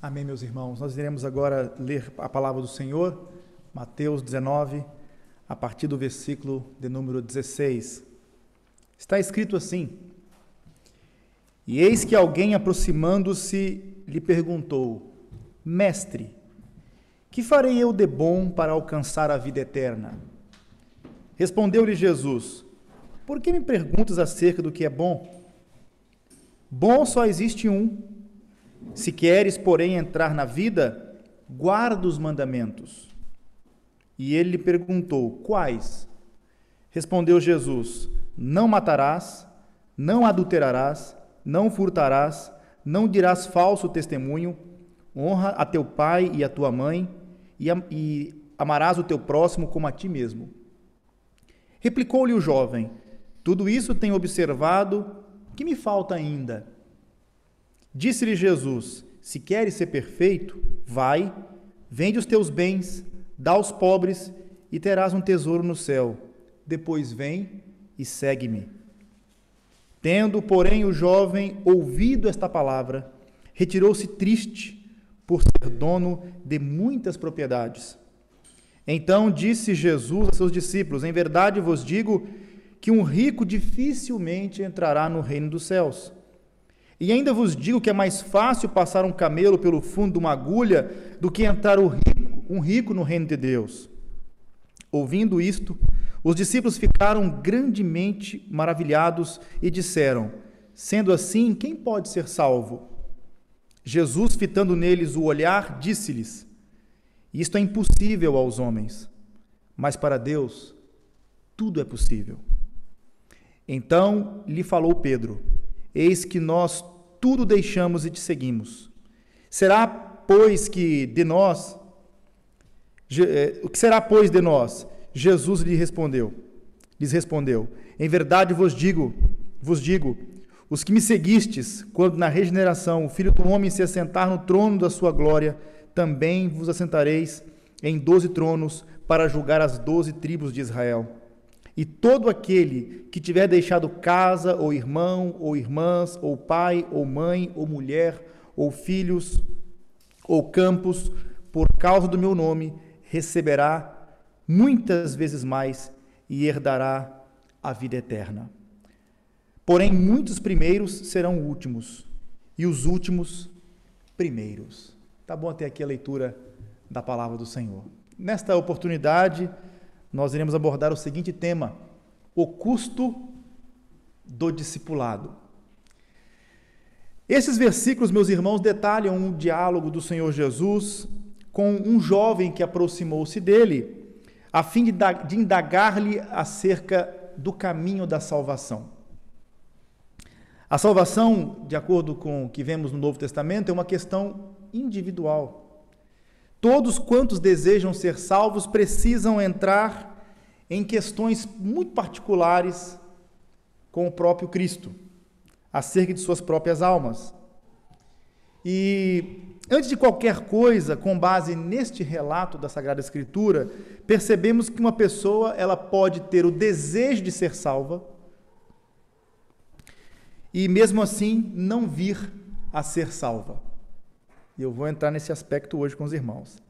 Amém, meus irmãos. Nós iremos agora ler a palavra do Senhor, Mateus 19, a partir do versículo de número 16. Está escrito assim: E eis que alguém, aproximando-se, lhe perguntou: Mestre, que farei eu de bom para alcançar a vida eterna? Respondeu-lhe Jesus: Por que me perguntas acerca do que é bom? Bom só existe um. Se queres, porém, entrar na vida, guarda os mandamentos. E ele lhe perguntou: Quais? Respondeu Jesus: Não matarás, não adulterarás, não furtarás, não dirás falso testemunho, honra a teu pai e a tua mãe, e amarás o teu próximo como a ti mesmo. Replicou-lhe o jovem: Tudo isso tenho observado, que me falta ainda? Disse-lhe Jesus: Se queres ser perfeito, vai, vende os teus bens, dá aos pobres, e terás um tesouro no céu. Depois vem e segue-me. Tendo, porém, o jovem ouvido esta palavra, retirou-se triste, por ser dono de muitas propriedades. Então disse Jesus a seus discípulos: Em verdade vos digo que um rico dificilmente entrará no reino dos céus. E ainda vos digo que é mais fácil passar um camelo pelo fundo de uma agulha do que entrar um rico no reino de Deus. Ouvindo isto, os discípulos ficaram grandemente maravilhados e disseram: Sendo assim, quem pode ser salvo? Jesus, fitando neles o olhar, disse-lhes: Isto é impossível aos homens, mas para Deus tudo é possível. Então lhe falou Pedro: Eis que nós tudo deixamos e te seguimos. Será, pois, que de nós... O que será, pois, de nós? Jesus lhes respondeu: Em verdade vos digo, os que me seguistes, quando na regeneração o Filho do Homem se assentar no trono da sua glória, também vos assentareis em 12 tronos para julgar as 12 tribos de Israel. E todo aquele que tiver deixado casa, ou irmão, ou irmãs, ou pai, ou mãe, ou mulher, ou filhos, ou campos, por causa do meu nome, receberá muitas vezes mais e herdará a vida eterna. Porém, muitos primeiros serão últimos, e os últimos primeiros. Tá bom até aqui a leitura da palavra do Senhor. Nesta oportunidade, nós iremos abordar o seguinte tema: o custo do discipulado. Esses versículos, meus irmãos, detalham um diálogo do Senhor Jesus com um jovem que aproximou-se dele, a fim de indagar-lhe acerca do caminho da salvação. A salvação, de acordo com o que vemos no Novo Testamento, é uma questão individual. Todos quantos desejam ser salvos precisam entrar em questões muito particulares com o próprio Cristo, acerca de suas próprias almas. E, antes de qualquer coisa, com base neste relato da Sagrada Escritura, percebemos que uma pessoa ela pode ter o desejo de ser salva e, mesmo assim, não vir a ser salva. E eu vou entrar nesse aspecto hoje com os irmãos.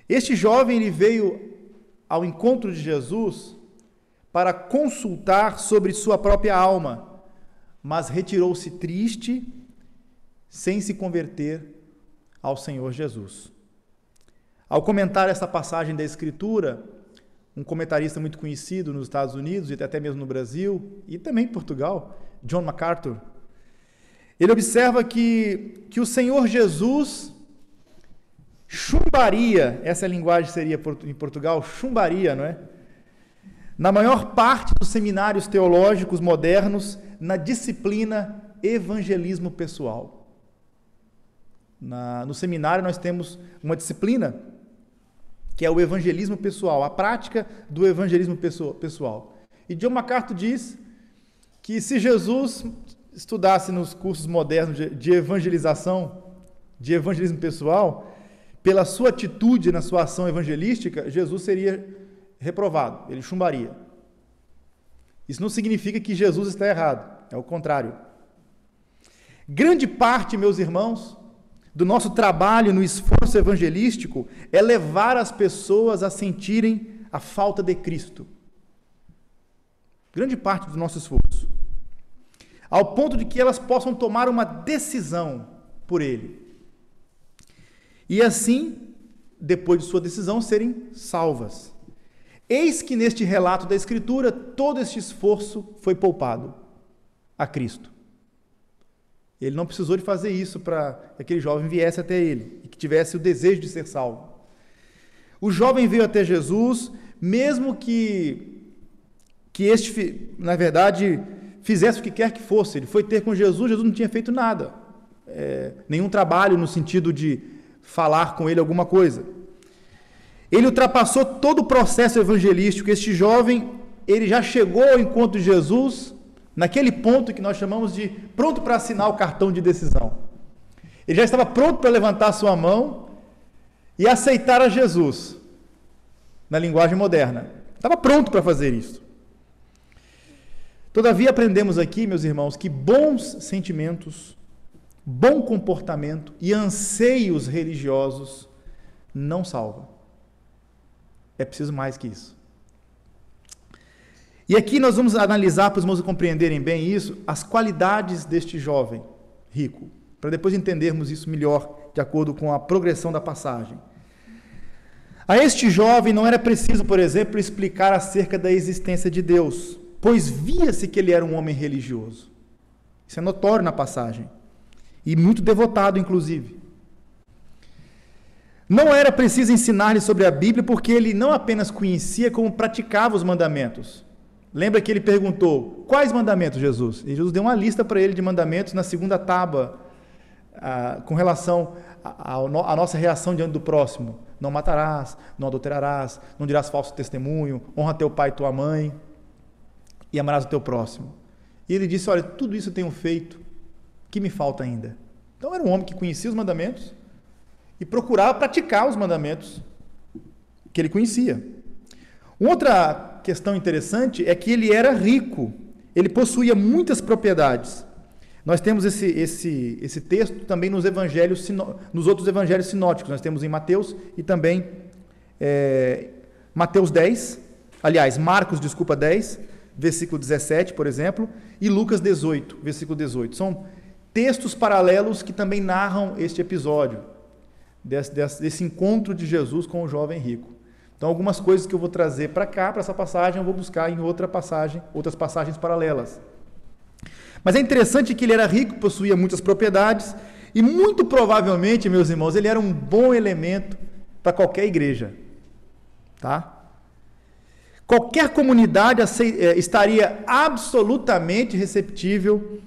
Este jovem ele veio ao encontro de Jesus para consultar sobre sua própria alma, mas retirou-se triste, sem se converter ao Senhor Jesus. Ao comentar essa passagem da Escritura, um comentarista muito conhecido nos Estados Unidos e até mesmo no Brasil e também em Portugal, John MacArthur, ele observa que o Senhor Jesus chumbaria, essa linguagem seria em Portugal, chumbaria, não é? Na maior parte dos seminários teológicos modernos, na disciplina evangelismo pessoal. No seminário nós temos uma disciplina que é o evangelismo pessoal, a prática do evangelismo pessoal. E John MacArthur diz que se Jesus estudasse nos cursos modernos de evangelização, de evangelismo pessoal, pela sua atitude na sua ação evangelística, Jesus seria reprovado, ele chumbaria. Isso não significa que Jesus está errado, é o contrário. Grande parte, meus irmãos, do nosso trabalho no esforço evangelístico é levar as pessoas a sentirem a falta de Cristo. Grande parte do nosso esforço. Ao ponto de que elas possam tomar uma decisão por Ele. E assim, depois de sua decisão, serem salvas. Eis que neste relato da Escritura, todo este esforço foi poupado a Cristo. Ele não precisou de fazer isso para que aquele jovem viesse até ele e que tivesse o desejo de ser salvo. O jovem veio até Jesus, mesmo que este, na verdade, fizesse o que quer que fosse. Ele foi ter com Jesus, Jesus não tinha feito nada. Nenhum trabalho no sentido de falar com ele alguma coisa. Ele ultrapassou todo o processo evangelístico. Este jovem, ele já chegou ao encontro de Jesus naquele ponto que nós chamamos de pronto para assinar o cartão de decisão. Ele já estava pronto para levantar sua mão e aceitar a Jesus, na linguagem moderna. Estava pronto para fazer isso. Todavia, aprendemos aqui, meus irmãos, que bons sentimentos, bom comportamento e anseios religiosos não salvam. É preciso mais que isso. E aqui nós vamos analisar, para os irmãos compreenderem bem isso, as qualidades deste jovem rico, para depois entendermos isso melhor, de acordo com a progressão da passagem. A este jovem não era preciso, por exemplo, explicar acerca da existência de Deus, pois via-se que ele era um homem religioso. Isso é notório na passagem, e muito devotado, inclusive. Não era preciso ensinar-lhe sobre a Bíblia, porque ele não apenas conhecia, como praticava os mandamentos. Lembra que ele perguntou, quais mandamentos, Jesus? E Jesus deu uma lista para ele de mandamentos na segunda tábua, com relação à nossa reação diante do próximo. Não matarás, não adulterarás, não dirás falso testemunho, honra teu pai e tua mãe, e amarás o teu próximo. E ele disse, olha, tudo isso eu tenho feito, o que me falta ainda? Então era um homem que conhecia os mandamentos e procurava praticar os mandamentos que ele conhecia. Outra questão interessante é que ele era rico, ele possuía muitas propriedades. Nós temos esse texto também nos outros evangelhos sinóticos, nós temos em Mateus e também Marcos 10, versículo 17, por exemplo, e Lucas 18, versículo 18. São textos paralelos que também narram este episódio, desse encontro de Jesus com o jovem rico. Então, algumas coisas que eu vou trazer para cá, para essa passagem, eu vou buscar em outras passagens paralelas. Mas é interessante que ele era rico, possuía muitas propriedades, e muito provavelmente, meus irmãos, ele era um bom elemento para qualquer igreja. Tá? Qualquer comunidade estaria absolutamente receptível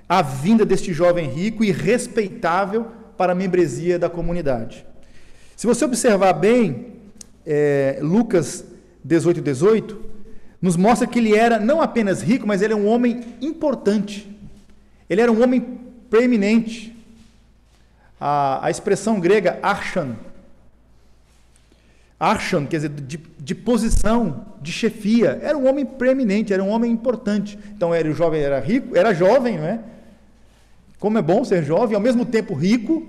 à vinda deste jovem rico e respeitável para a membresia da comunidade. Se você observar bem, Lucas 18, nos mostra que ele era não apenas rico, mas ele era um homem importante. Ele era um homem preeminente. A expressão grega archon, quer dizer, de posição, de chefia. Era um homem preeminente, era um homem importante. Então, o jovem era rico, era jovem, não é? Como é bom ser jovem, ao mesmo tempo rico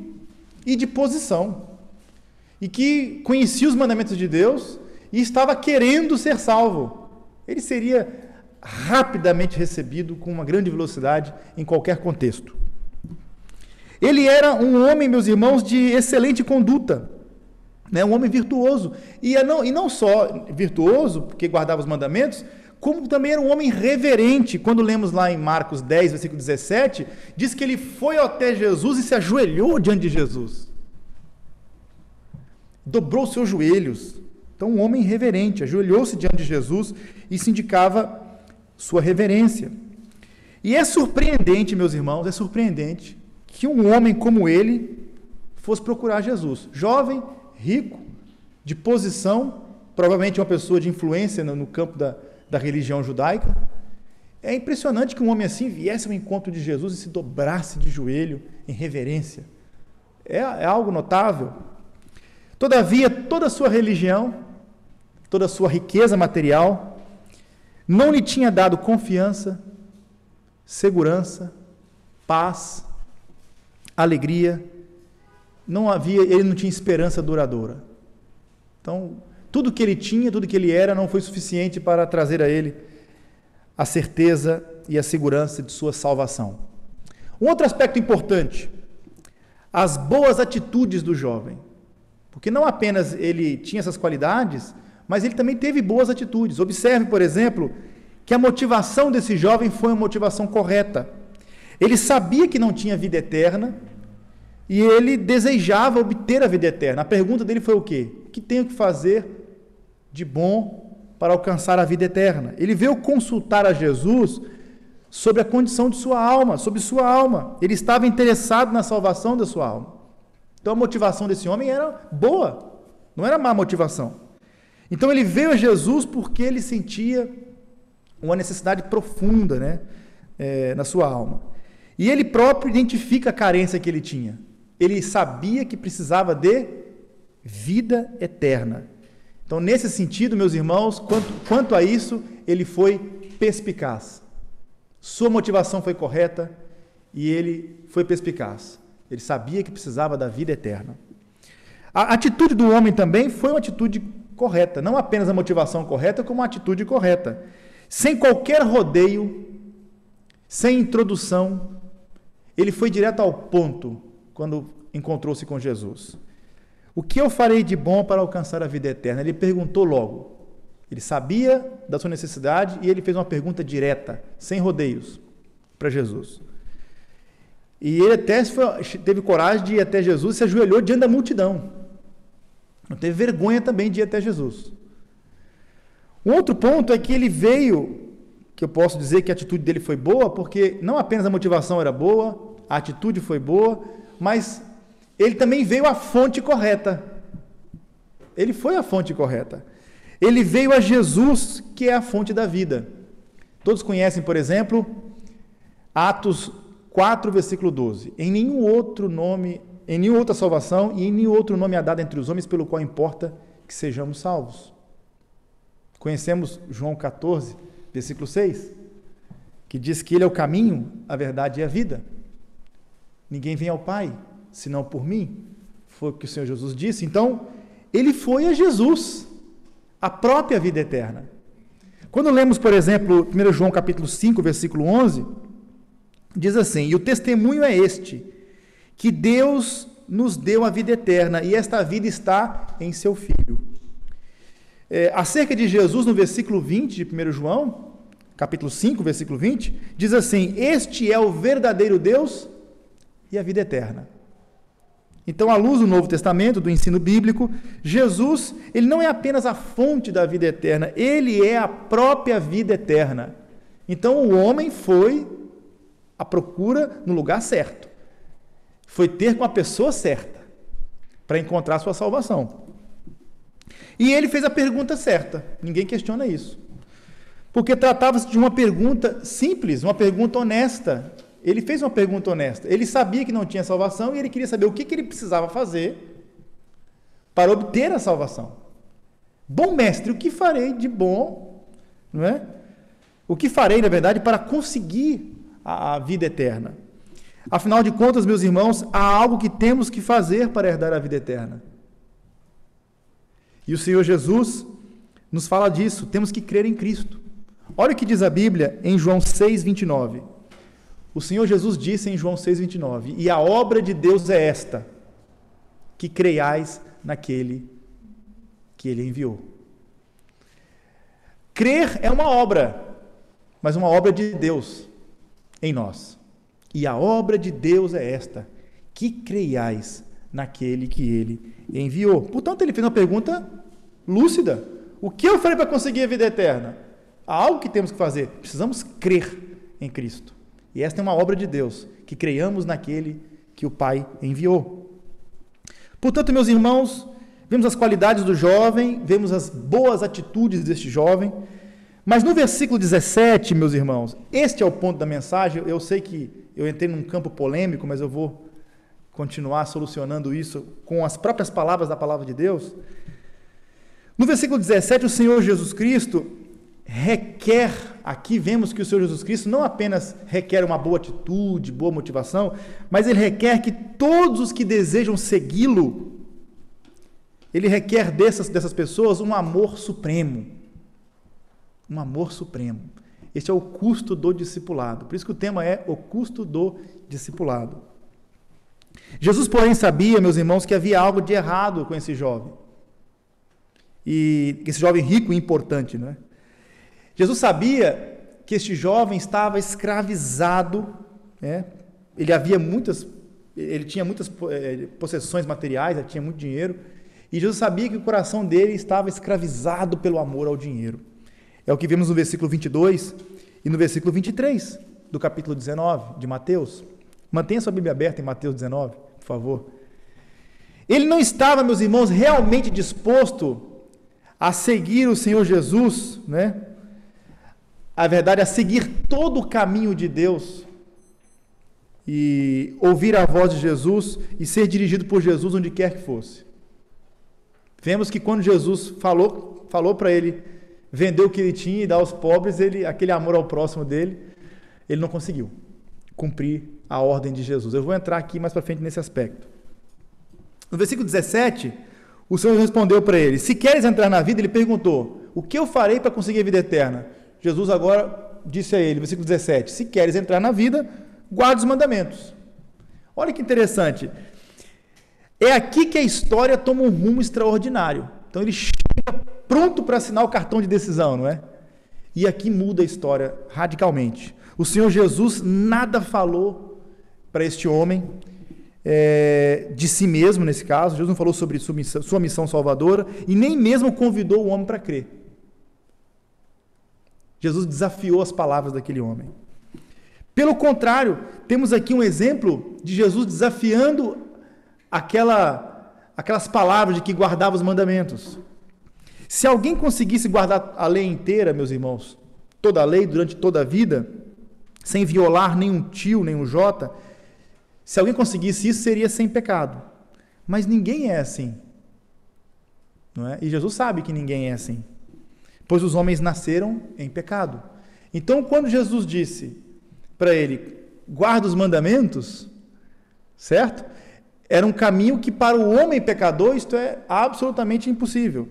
e de posição. E que conhecia os mandamentos de Deus e estava querendo ser salvo. Ele seria rapidamente recebido com uma grande velocidade em qualquer contexto. Ele era um homem, meus irmãos, de excelente conduta, né? Um homem virtuoso. E não só virtuoso, porque guardava os mandamentos, como também era um homem reverente. Quando lemos lá em Marcos 10, versículo 17, diz que ele foi até Jesus e se ajoelhou diante de Jesus. Dobrou seus joelhos. Então, um homem reverente, ajoelhou-se diante de Jesus e isso indicava sua reverência. E é surpreendente, meus irmãos, que um homem como ele fosse procurar Jesus. Jovem, rico, de posição, provavelmente uma pessoa de influência no campo da religião judaica. É impressionante que um homem assim viesse ao encontro de Jesus e se dobrasse de joelho em reverência. É algo notável. Todavia, toda a sua religião, toda a sua riqueza material, não lhe tinha dado confiança, segurança, paz, alegria ele não tinha esperança duradoura. Então, tudo que ele tinha, tudo que ele era, não foi suficiente para trazer a ele a certeza e a segurança de sua salvação. Um outro aspecto importante, as boas atitudes do jovem. Porque não apenas ele tinha essas qualidades, mas ele também teve boas atitudes. Observe, por exemplo, que a motivação desse jovem foi uma motivação correta. Ele sabia que não tinha vida eterna e ele desejava obter a vida eterna. A pergunta dele foi o quê? O que tenho que fazer de bom para alcançar a vida eterna? Ele veio consultar a Jesus sobre a condição de sua alma, sobre sua alma. Ele estava interessado na salvação da sua alma. Então a motivação desse homem era boa, não era má motivação. Então ele veio a Jesus porque ele sentia uma necessidade profunda, né, na sua alma. E ele próprio identifica a carência que ele tinha. Ele sabia que precisava de vida eterna. Então, nesse sentido, meus irmãos, quanto a isso, ele foi perspicaz. Sua motivação foi correta e ele foi perspicaz. Ele sabia que precisava da vida eterna. A atitude do homem também foi uma atitude correta, não apenas a motivação correta, como uma atitude correta. Sem qualquer rodeio, sem introdução, ele foi direto ao ponto quando encontrou-se com Jesus. O que eu farei de bom para alcançar a vida eterna? Ele perguntou logo. Ele sabia da sua necessidade e ele fez uma pergunta direta, sem rodeios, para Jesus. E ele até teve coragem de ir até Jesus e se ajoelhou diante da multidão. Não teve vergonha também de ir até Jesus. Um outro ponto é que ele veio, que eu posso dizer que a atitude dele foi boa, porque não apenas a motivação era boa, a atitude foi boa, mas ele também veio à fonte correta. Ele foi à fonte correta. Ele veio a Jesus, que é a fonte da vida. Todos conhecem, por exemplo, Atos 4, versículo 12. Em nenhum outro nome, em nenhuma outra salvação e em nenhum outro nome há dado entre os homens pelo qual importa que sejamos salvos. Conhecemos João 14, versículo 6, que diz que ele é o caminho, a verdade e a vida. Ninguém vem ao Pai, senão por mim. Foi o que o Senhor Jesus disse. Então, ele foi a Jesus, a própria vida eterna. Quando lemos, por exemplo, 1 João capítulo 5, versículo 11, diz assim: e o testemunho é este, que Deus nos deu a vida eterna, e esta vida está em seu Filho. Acerca de Jesus, no versículo 20 de 1 João, capítulo 5, versículo 20, diz assim: este é o verdadeiro Deus e a vida eterna. Então, à luz do Novo Testamento, do ensino bíblico, Jesus, ele não é apenas a fonte da vida eterna, ele é a própria vida eterna. Então, o homem foi à procura no lugar certo. Foi ter com a pessoa certa para encontrar a sua salvação. E ele fez a pergunta certa, ninguém questiona isso. Porque tratava-se de uma pergunta simples, uma pergunta honesta. Ele fez uma pergunta honesta. Ele sabia que não tinha salvação e ele queria saber o que ele precisava fazer para obter a salvação. Bom mestre, o que farei de bom, não é? O que farei, na verdade, para conseguir a vida eterna? Afinal de contas, meus irmãos, há algo que temos que fazer para herdar a vida eterna. E o Senhor Jesus nos fala disso, temos que crer em Cristo. Olha o que diz a Bíblia em João 6, 29. O Senhor Jesus disse em João 6, 29, e a obra de Deus é esta, que creiais naquele que Ele enviou. Crer é uma obra, mas uma obra de Deus em nós. E a obra de Deus é esta, que creiais naquele que Ele enviou. Portanto, ele fez uma pergunta lúcida. O que eu farei para conseguir a vida eterna? Há algo que temos que fazer. Precisamos crer em Cristo. E esta é uma obra de Deus, que creiamos naquele que o Pai enviou. Portanto, meus irmãos, vemos as qualidades do jovem, vemos as boas atitudes deste jovem, mas no versículo 17, meus irmãos, este é o ponto da mensagem. Eu sei que eu entrei num campo polêmico, mas eu vou continuar solucionando isso com as próprias palavras da palavra de Deus. No versículo 17, o Senhor Jesus Cristo, requer, aqui vemos que o Senhor Jesus Cristo não apenas requer uma boa atitude, boa motivação, mas ele requer que todos os que desejam segui-lo, ele requer dessas pessoas um amor supremo. Um amor supremo. Este é o custo do discipulado. Por isso que o tema é o custo do discipulado. Jesus, porém, sabia, meus irmãos, que havia algo de errado com esse jovem. E esse jovem rico e importante, não é? Jesus sabia que este jovem estava escravizado, né? Ele tinha muitas possessões materiais, ele tinha muito dinheiro, e Jesus sabia que o coração dele estava escravizado pelo amor ao dinheiro. É o que vemos no versículo 22 e no versículo 23 do capítulo 19 de Mateus. Mantenha sua Bíblia aberta em Mateus 19, por favor. Ele não estava, meus irmãos, realmente disposto a seguir o Senhor Jesus, né? A verdade, a seguir todo o caminho de Deus e ouvir a voz de Jesus e ser dirigido por Jesus onde quer que fosse. Vemos que quando Jesus falou para ele vender o que ele tinha e dar aos pobres, aquele amor ao próximo dele, ele não conseguiu cumprir a ordem de Jesus. Eu vou entrar aqui mais para frente nesse aspecto. No versículo 17, o Senhor respondeu para ele: se queres entrar na vida, ele perguntou: o que eu farei para conseguir a vida eterna? Jesus agora disse a ele, versículo 17, se queres entrar na vida, guarda os mandamentos. Olha que interessante. É aqui que a história toma um rumo extraordinário. Então ele chega pronto para assinar o cartão de decisão, não é? E aqui muda a história radicalmente. O Senhor Jesus nada falou para este homem de si mesmo, nesse caso. Jesus não falou sobre sua missão salvadora e nem mesmo convidou o homem para crer. Jesus desafiou as palavras daquele homem. Pelo contrário, temos aqui um exemplo de Jesus desafiando aquelas palavras de que guardava os mandamentos. Se alguém conseguisse guardar a lei inteira, meus irmãos, toda a lei durante toda a vida, sem violar nenhum tio, nenhum jota, se alguém conseguisse isso, seria sem pecado. Mas ninguém é assim. Não é? E Jesus sabe que ninguém é assim. Pois os homens nasceram em pecado. Então, quando Jesus disse para ele, guarda os mandamentos, certo? Era um caminho que para o homem pecador isto é absolutamente impossível.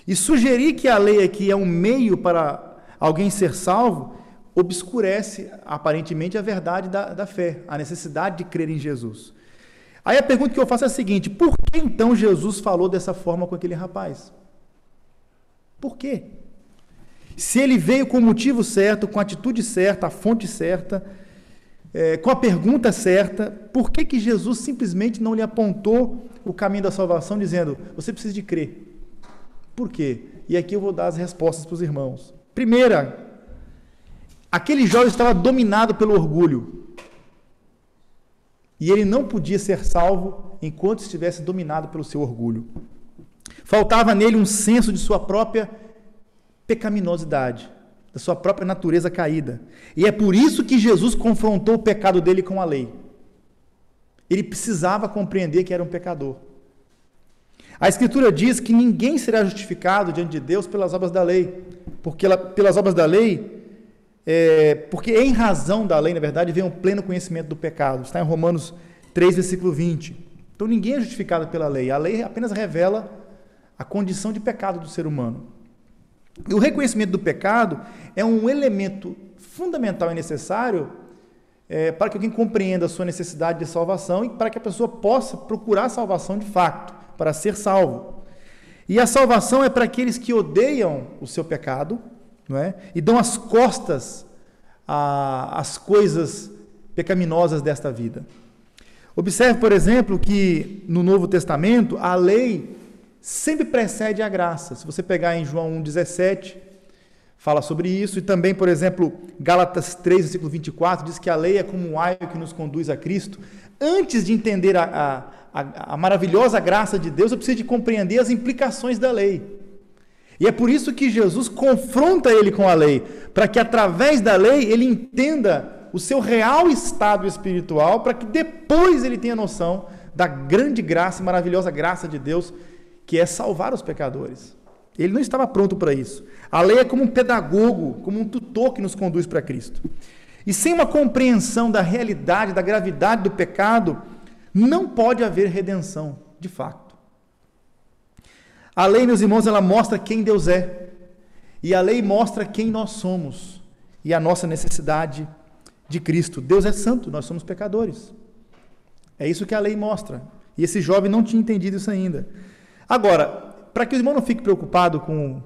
E sugerir que a lei aqui é um meio para alguém ser salvo, obscurece aparentemente a verdade da fé, a necessidade de crer em Jesus. Aí a pergunta que eu faço é a seguinte: por que então Jesus falou dessa forma com aquele rapaz? Por quê? Se ele veio com o motivo certo, com a atitude certa, a fonte certa, com a pergunta certa, por que Jesus simplesmente não lhe apontou o caminho da salvação, dizendo, você precisa de crer? Por quê? E aqui eu vou dar as respostas para os irmãos. Primeira, aquele jovem estava dominado pelo orgulho. E ele não podia ser salvo enquanto estivesse dominado pelo seu orgulho. Faltava nele um senso de sua própria pecaminosidade, da sua própria natureza caída. E é por isso que Jesus confrontou o pecado dele com a lei. Ele precisava compreender que era um pecador. A Escritura diz que ninguém será justificado diante de Deus pelas obras da lei, porque em razão da lei, na verdade, vem um pleno conhecimento do pecado. Está em Romanos 3, versículo 20. Então ninguém é justificado pela lei. A lei apenas revela a condição de pecado do ser humano. E o reconhecimento do pecado é um elemento fundamental e necessário para que alguém compreenda a sua necessidade de salvação e para que a pessoa possa procurar salvação de fato, para ser salvo. E a salvação é para aqueles que odeiam o seu pecado, não é? E dão as costas às coisas pecaminosas desta vida. Observe, por exemplo, que no Novo Testamento a lei sempre precede a graça. Se você pegar em João 1,17, fala sobre isso, e também, por exemplo, Gálatas 3, versículo 24, diz que a lei é como um aio que nos conduz a Cristo. Antes de entender a maravilhosa graça de Deus, eu preciso de compreender as implicações da lei. E é por isso que Jesus confronta ele com a lei, para que através da lei ele entenda o seu real estado espiritual, para que depois ele tenha noção da grande graça, maravilhosa graça de Deus, que é salvar os pecadores. Ele não estava pronto para isso. A lei é como um pedagogo, como um tutor que nos conduz para Cristo. E sem uma compreensão da realidade, da gravidade do pecado, não pode haver redenção, de fato. A lei, meus irmãos, ela mostra quem Deus é. E a lei mostra quem nós somos. E a nossa necessidade de Cristo. Deus é santo, nós somos pecadores. É isso que a lei mostra. E esse jovem não tinha entendido isso ainda. Agora, para que o irmão não fique preocupado com...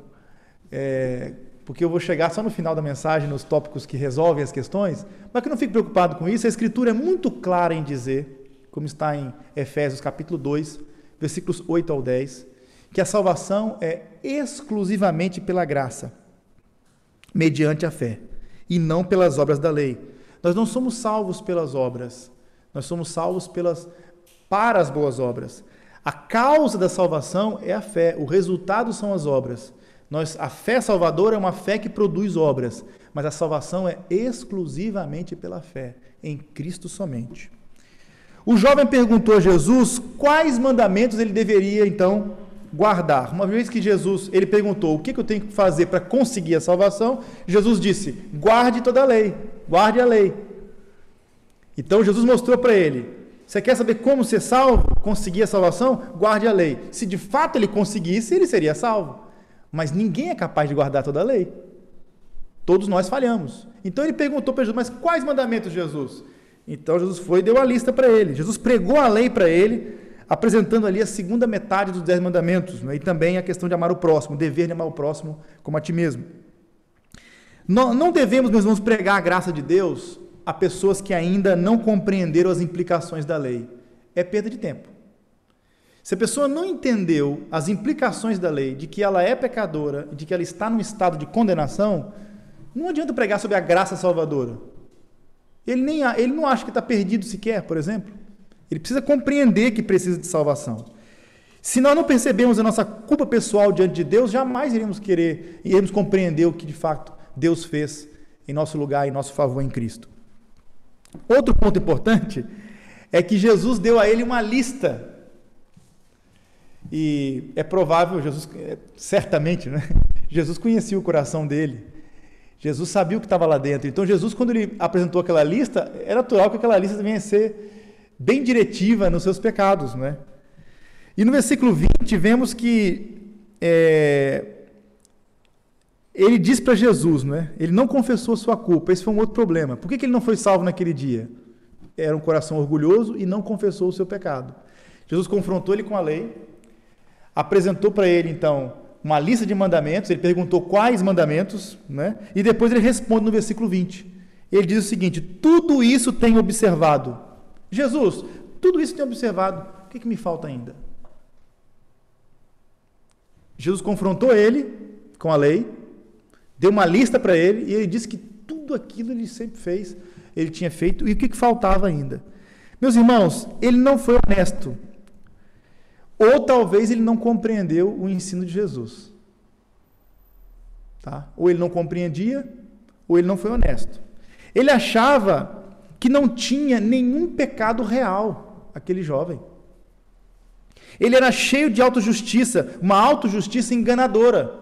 porque eu vou chegar só no final da mensagem, nos tópicos que resolvem as questões, mas que não fique preocupado com isso, a Escritura é muito clara em dizer, como está em Efésios capítulo 2, versículos 8 ao 10, que a salvação é exclusivamente pela graça, mediante a fé, e não pelas obras da lei. Nós não somos salvos pelas obras, nós somos salvos para as boas obras. A causa da salvação é a fé, o resultado são as obras. A fé salvadora é uma fé que produz obras, mas a salvação é exclusivamente pela fé, em Cristo somente. O jovem perguntou a Jesus quais mandamentos ele deveria, então, guardar. Uma vez que ele perguntou o que eu tenho que fazer para conseguir a salvação, Jesus disse, guarde toda a lei, guarde a lei. Então Jesus mostrou para ele, você quer saber como ser salvo, conseguir a salvação? Guarde a lei. Se de fato ele conseguisse, ele seria salvo. Mas ninguém é capaz de guardar toda a lei. Todos nós falhamos. Então ele perguntou para Jesus, mas quais mandamentos, Jesus? Então Jesus foi e deu a lista para ele. Jesus pregou a lei para ele, apresentando ali a segunda metade dos 10 mandamentos, né? E também a questão de amar o próximo, o dever de amar o próximo como a ti mesmo. Não devemos, meus irmãos, pregar a graça de Deus a pessoas que ainda não compreenderam as implicações da lei. É perda de tempo. Se a pessoa não entendeu as implicações da lei, de que ela é pecadora, de que ela está num estado de condenação, não adianta pregar sobre a graça salvadora. Ele não acha que está perdido sequer, por exemplo. Ele precisa compreender que precisa de salvação. Se nós não percebemos a nossa culpa pessoal diante de Deus, jamais iremos compreender o que de fato Deus fez em nosso lugar, em nosso favor em Cristo. Outro ponto importante é que Jesus deu a ele uma lista. E é provável, certamente, né? Jesus conhecia o coração dele. Jesus sabia o que estava lá dentro. Então Jesus, quando ele apresentou aquela lista, é natural que aquela lista venha a ser bem diretiva nos seus pecados, né? E no versículo 20 vemos que ele diz para Jesus, né? Ele não confessou sua culpa. Esse foi um outro problema. Por que ele não foi salvo naquele dia? Era um coração orgulhoso e não confessou o seu pecado. Jesus confrontou ele com a lei, apresentou para ele, então, uma lista de mandamentos, ele perguntou quais mandamentos, né? E depois ele responde no versículo 20. Ele diz o seguinte, tudo isso tenho observado. Jesus, tudo isso tenho observado, o que me falta ainda? Jesus confrontou ele com a lei, deu uma lista para ele, e ele disse que tudo aquilo ele sempre fez, ele tinha feito, e o que faltava ainda? Meus irmãos, ele não foi honesto. Ou talvez ele não compreendeu o ensino de Jesus. Tá? Ou ele não compreendia, ou ele não foi honesto. Ele achava que não tinha nenhum pecado real, aquele jovem. Ele era cheio de autojustiça, uma autojustiça enganadora.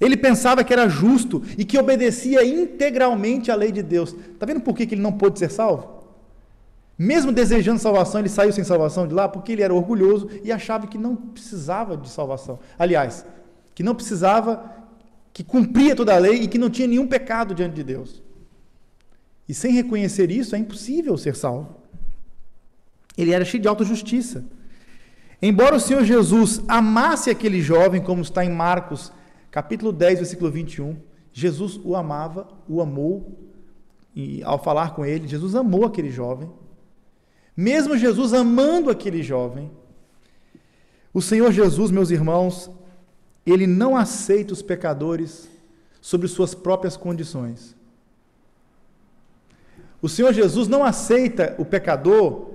Ele pensava que era justo e que obedecia integralmente à lei de Deus. Está vendo por que ele não pôde ser salvo? Mesmo desejando salvação, ele saiu sem salvação de lá porque ele era orgulhoso e achava que não precisava de salvação. Aliás, que não precisava, que cumpria toda a lei e que não tinha nenhum pecado diante de Deus. E sem reconhecer isso, é impossível ser salvo. Ele era cheio de autojustiça. Embora o Senhor Jesus amasse aquele jovem, como está em Marcos, capítulo 10, versículo 21, Jesus o amava, o amou, e ao falar com ele, Jesus amou aquele jovem. Mesmo Jesus amando aquele jovem, o Senhor Jesus, meus irmãos, ele não aceita os pecadores sobre suas próprias condições. O Senhor Jesus não aceita o pecador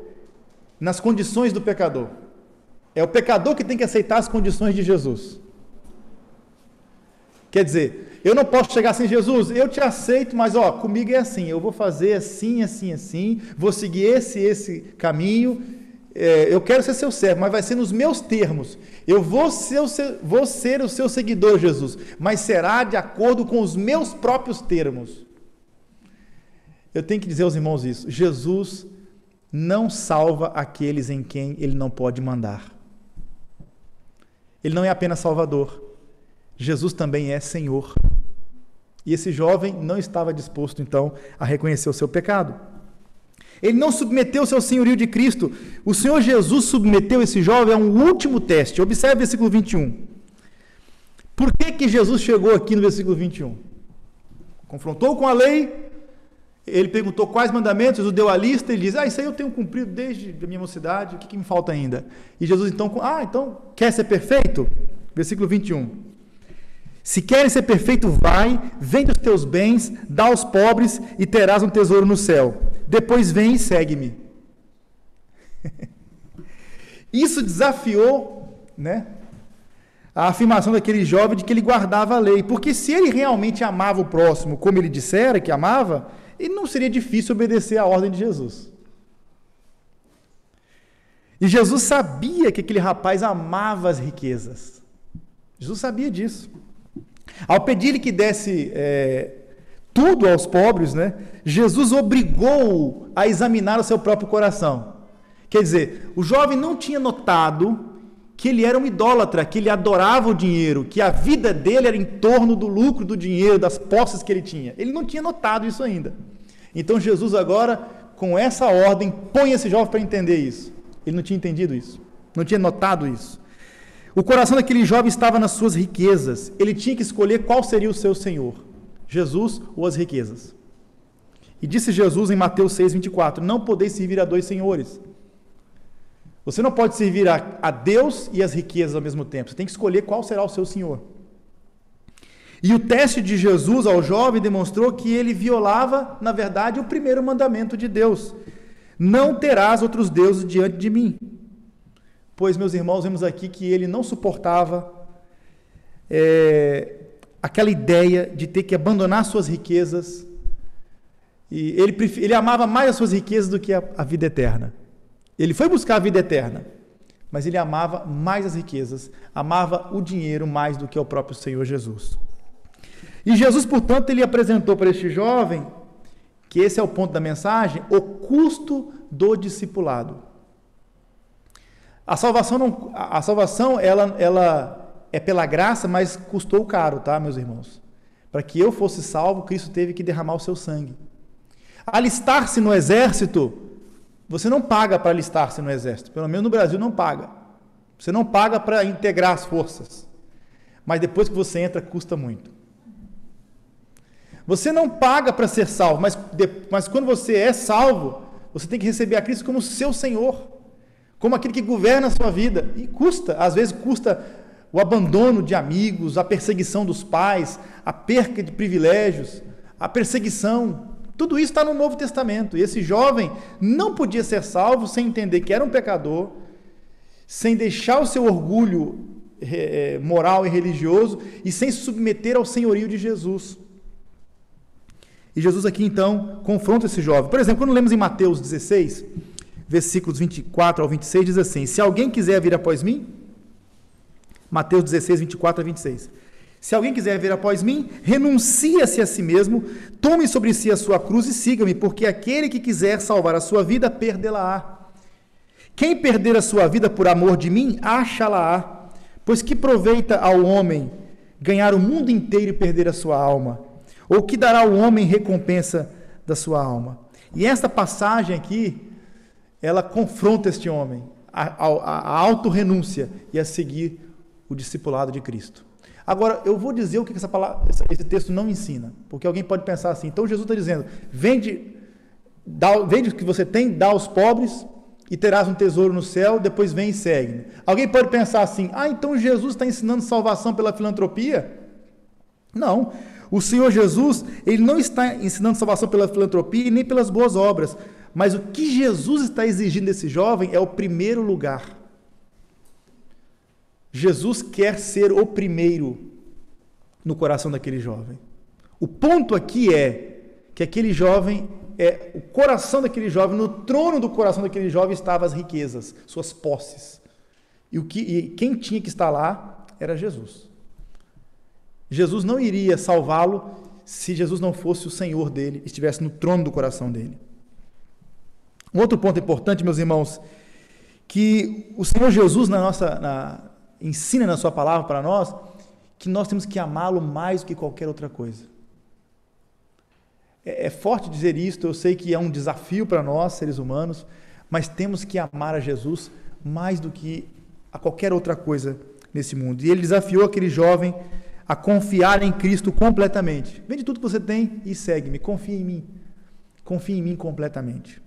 nas condições do pecador. É o pecador que tem que aceitar as condições de Jesus. Quer dizer, eu não posso chegar assim, Jesus, eu te aceito, mas comigo é assim, eu vou fazer assim, assim, assim, vou seguir esse caminho, eu quero ser seu servo, mas vai ser nos meus termos. Eu vou ser o seu seguidor, Jesus, mas será de acordo com os meus próprios termos. Eu tenho que dizer aos irmãos isso. Jesus não salva aqueles em quem ele não pode mandar. Ele não é apenas Salvador. Jesus também é Senhor. E esse jovem não estava disposto, então, a reconhecer o seu pecado. Ele não submeteu o seu senhorio de Cristo. O Senhor Jesus submeteu esse jovem a um último teste. Observe o versículo 21. Por que Jesus chegou aqui no versículo 21? Confrontou com a lei, ele perguntou quais mandamentos, Jesus deu a lista, ele diz, isso aí eu tenho cumprido desde a minha mocidade, o que me falta ainda? E Jesus então, quer ser perfeito? Versículo 21. Se queres ser perfeito, vai, vende os teus bens, dá aos pobres e terás um tesouro no céu. Depois vem e segue-me. Isso desafiou, a afirmação daquele jovem de que ele guardava a lei. Porque se ele realmente amava o próximo, como ele dissera que amava, ele não seria difícil obedecer à ordem de Jesus. E Jesus sabia que aquele rapaz amava as riquezas. Jesus sabia disso. Ao pedir-lhe que desse tudo aos pobres, Jesus obrigou-o a examinar o seu próprio coração. Quer dizer, o jovem não tinha notado que ele era um idólatra, que ele adorava o dinheiro, que a vida dele era em torno do lucro do dinheiro, das posses que ele tinha. Ele não tinha notado isso ainda. Então Jesus agora, com essa ordem, põe esse jovem para entender isso. Ele não tinha entendido isso, não tinha notado isso. O coração daquele jovem estava nas suas riquezas. Ele tinha que escolher qual seria o seu Senhor, Jesus ou as riquezas. E disse Jesus em Mateus 6:24, não podeis servir a dois senhores. Você não pode servir a Deus e as riquezas ao mesmo tempo. Você tem que escolher qual será o seu Senhor. E o teste de Jesus ao jovem demonstrou que ele violava, na verdade, o primeiro mandamento de Deus. Não terás outros deuses diante de mim. Pois, meus irmãos, vemos aqui que ele não suportava aquela ideia de ter que abandonar suas riquezas. E ele amava mais as suas riquezas do que a vida eterna. Ele foi buscar a vida eterna, mas ele amava mais as riquezas, amava o dinheiro mais do que o próprio Senhor Jesus. E Jesus, portanto, ele apresentou para este jovem, que esse é o ponto da mensagem, o custo do discipulado. A salvação ela é pela graça, mas custou caro, tá, meus irmãos? Para que eu fosse salvo, Cristo teve que derramar o seu sangue. Alistar-se no exército, você não paga para alistar-se no exército, pelo menos no Brasil não paga. Você não paga para integrar as forças, mas depois que você entra, custa muito. Você não paga para ser salvo, mas quando você é salvo, você tem que receber a Cristo como seu Senhor, como aquele que governa a sua vida, e às vezes custa o abandono de amigos, a perseguição dos pais, a perca de privilégios, a perseguição, tudo isso está no Novo Testamento, e esse jovem não podia ser salvo sem entender que era um pecador, sem deixar o seu orgulho moral e religioso, e sem se submeter ao senhorio de Jesus. E Jesus aqui então confronta esse jovem. Por exemplo, quando lemos em Mateus 16, versículos 24 ao 26, diz assim, se alguém quiser vir após mim, Mateus 16, 24 a 26, se alguém quiser vir após mim, renuncie-se a si mesmo, tome sobre si a sua cruz e siga-me, porque aquele que quiser salvar a sua vida, perdê-la-á. Quem perder a sua vida por amor de mim, acha-la-á. Pois que proveita ao homem ganhar o mundo inteiro e perder a sua alma? Ou que dará ao homem recompensa da sua alma? E esta passagem aqui, ela confronta este homem, a autorrenúncia e a seguir o discipulado de Cristo. Agora, eu vou dizer o que esse texto não ensina, porque alguém pode pensar assim, então Jesus está dizendo, vende o que você tem, dá aos pobres e terás um tesouro no céu, depois vem e segue-me. Alguém pode pensar assim, então Jesus está ensinando salvação pela filantropia? Não, o Senhor Jesus, ele não está ensinando salvação pela filantropia e nem pelas boas obras, mas o que Jesus está exigindo desse jovem é o primeiro lugar. Jesus quer ser o primeiro no coração daquele jovem. O ponto aqui é que aquele jovem o coração daquele jovem, no trono do coração daquele jovem estavam as riquezas, suas posses. E quem tinha que estar lá era Jesus. Jesus não iria salvá-lo se Jesus não fosse o Senhor dele, estivesse no trono do coração dele. Um outro ponto importante, meus irmãos, que o Senhor Jesus ensina na sua palavra para nós, que nós temos que amá-lo mais do que qualquer outra coisa. É forte dizer isto, eu sei que é um desafio para nós, seres humanos, mas temos que amar a Jesus mais do que a qualquer outra coisa nesse mundo. E ele desafiou aquele jovem a confiar em Cristo completamente. Vende tudo que você tem e segue-me, confia em mim. Confia em mim completamente.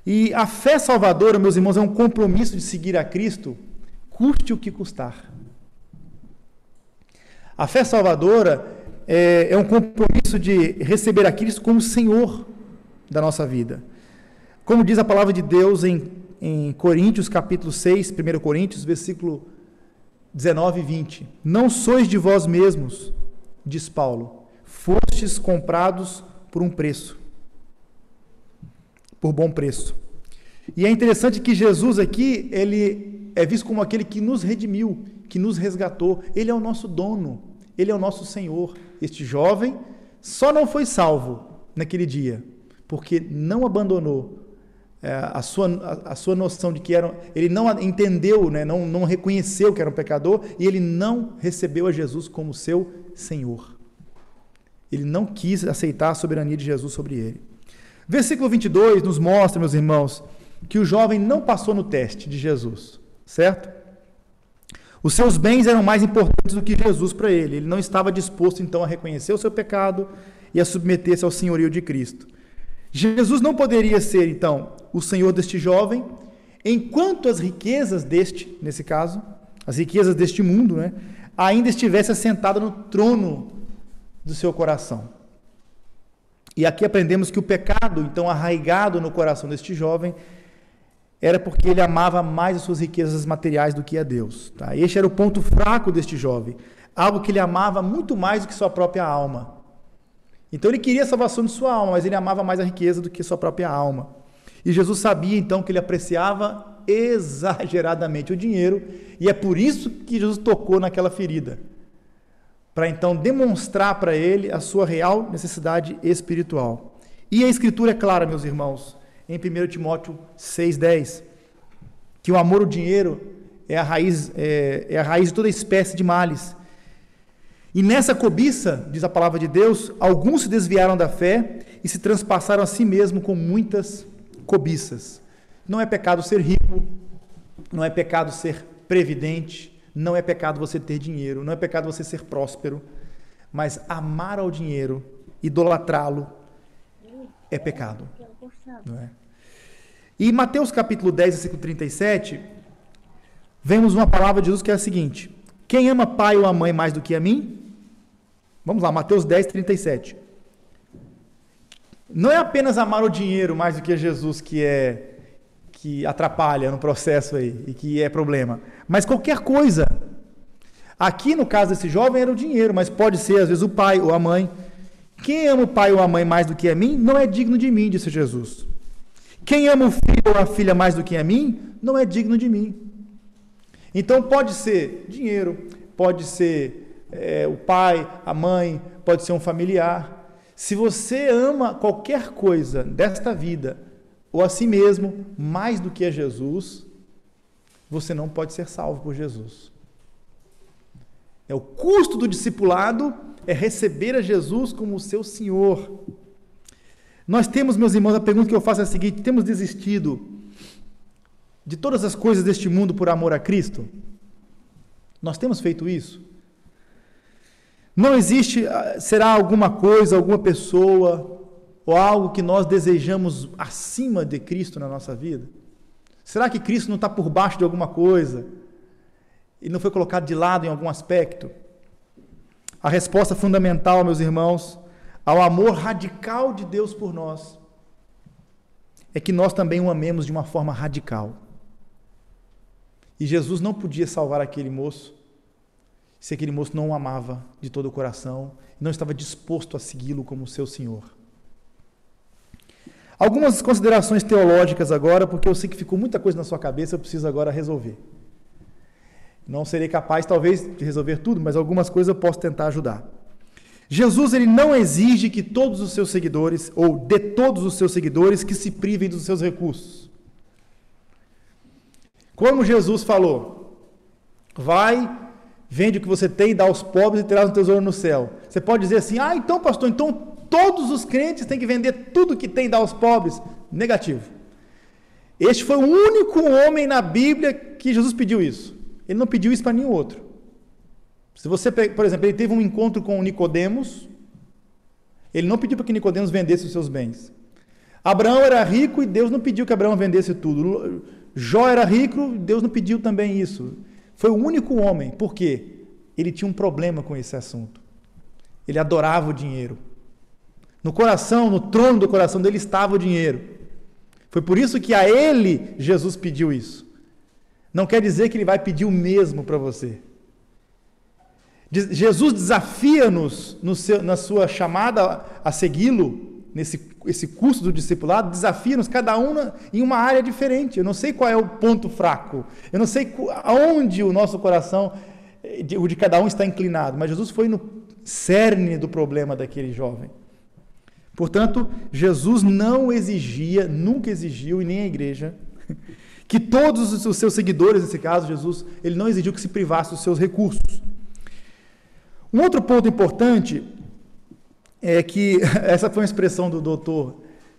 E a fé salvadora, meus irmãos, é um compromisso de seguir a Cristo, custe o que custar. A fé salvadora é um compromisso de receber a Cristo como Senhor da nossa vida. Como diz a palavra de Deus em Coríntios, capítulo 6, 1 Coríntios, versículo 19 e 20. Não sois de vós mesmos, diz Paulo, fostes comprados por um preço, por bom preço. E é interessante que Jesus aqui, ele é visto como aquele que nos redimiu, que nos resgatou. Ele é o nosso dono, ele é o nosso Senhor. Este jovem só não foi salvo naquele dia, porque não abandonou a sua noção de que ele não entendeu, né, não reconheceu que era um pecador, e ele não recebeu a Jesus como seu Senhor. Ele não quis aceitar a soberania de Jesus sobre ele. Versículo 22 nos mostra, meus irmãos, que o jovem não passou no teste de Jesus, certo? Os seus bens eram mais importantes do que Jesus para ele. Ele não estava disposto, então, a reconhecer o seu pecado e a submeter-se ao senhorio de Cristo. Jesus não poderia ser, então, o Senhor deste jovem, enquanto as riquezas nesse caso, as riquezas deste mundo, né, ainda estivesse assentada no trono do seu coração. E aqui aprendemos que o pecado, então, arraigado no coração deste jovem, era porque ele amava mais as suas riquezas materiais do que a Deus. Tá? Este era o ponto fraco deste jovem, algo que ele amava muito mais do que sua própria alma. Então ele queria a salvação de sua alma, mas ele amava mais a riqueza do que sua própria alma. E Jesus sabia então que ele apreciava exageradamente o dinheiro, e é por isso que Jesus tocou naquela ferida, para então demonstrar para ele a sua real necessidade espiritual. E a Escritura é clara, meus irmãos, em 1 Timóteo 6,10, que o amor ao dinheiro é a raiz de toda espécie de males. E nessa cobiça, diz a palavra de Deus, alguns se desviaram da fé e se transpassaram a si mesmo com muitas cobiças. Não é pecado ser rico, não é pecado ser previdente, não é pecado você ter dinheiro, não é pecado você ser próspero, mas amar ao dinheiro, idolatrá-lo, é pecado. Não é? E em Mateus capítulo 10, versículo 37, vemos uma palavra de Jesus que é a seguinte: quem ama pai ou a mãe mais do que a mim? Vamos lá, Mateus 10, 37. Não é apenas amar o dinheiro mais do que a Jesus que atrapalha no processo aí e que é problema, mas qualquer coisa. Aqui no caso desse jovem era o dinheiro, mas pode ser às vezes o pai ou a mãe. Quem ama o pai ou a mãe mais do que a mim, não é digno de mim, disse Jesus. Quem ama o filho ou a filha mais do que a mim, não é digno de mim. Então pode ser dinheiro, pode ser o pai, a mãe, pode ser um familiar. Se você ama qualquer coisa desta vida, ou a si mesmo, mais do que a Jesus, você não pode ser salvo por Jesus. O custo do discipulado é receber a Jesus como o seu Senhor. Nós temos, meus irmãos, a pergunta que eu faço é a seguinte: temos desistido de todas as coisas deste mundo por amor a Cristo? Nós temos feito isso? Não existe, será alguma coisa, alguma pessoa, ou algo que nós desejamos acima de Cristo na nossa vida? Será que Cristo não está por baixo de alguma coisa? Ele não foi colocado de lado em algum aspecto? A resposta fundamental, meus irmãos, ao amor radical de Deus por nós, é que nós também o amemos de uma forma radical. E Jesus não podia salvar aquele moço se aquele moço não o amava de todo o coração, não estava disposto a segui-lo como seu Senhor. Algumas considerações teológicas agora, porque eu sei que ficou muita coisa na sua cabeça, eu preciso agora resolver. Não serei capaz, talvez, de resolver tudo, mas algumas coisas eu posso tentar ajudar. Jesus, ele não exige que todos os seus seguidores, ou de todos os seus seguidores, que se privem dos seus recursos. Como Jesus falou, vai, vende o que você tem, dá aos pobres e terás um tesouro no céu. Você pode dizer assim, então pastor, então todos os crentes têm que vender tudo que tem e dar aos pobres. Negativo. Este foi o único homem na Bíblia que Jesus pediu isso. Ele não pediu isso para nenhum outro. Se você, por exemplo, ele teve um encontro com Nicodemos, ele não pediu para que Nicodemos vendesse os seus bens. Abraão era rico e Deus não pediu que Abraão vendesse tudo. Jó era rico, Deus não pediu também isso. Foi o único homem. Por quê? Ele tinha um problema com esse assunto. Ele adorava o dinheiro. No coração, no trono do coração dele estava o dinheiro. Foi por isso que a ele Jesus pediu isso. Não quer dizer que ele vai pedir o mesmo para você. Jesus desafia-nos na sua chamada a segui-lo, esse curso do discipulado, desafia-nos cada um em uma área diferente. Eu não sei qual é o ponto fraco, eu não sei aonde o nosso coração, o de cada um está inclinado, mas Jesus foi no cerne do problema daquele jovem. Portanto, Jesus não exigia, nunca exigiu, e nem a igreja, que todos os seus seguidores, nesse caso, Jesus, ele não exigiu que se privasse dos seus recursos. Um outro ponto importante é que, essa foi uma expressão do Dr.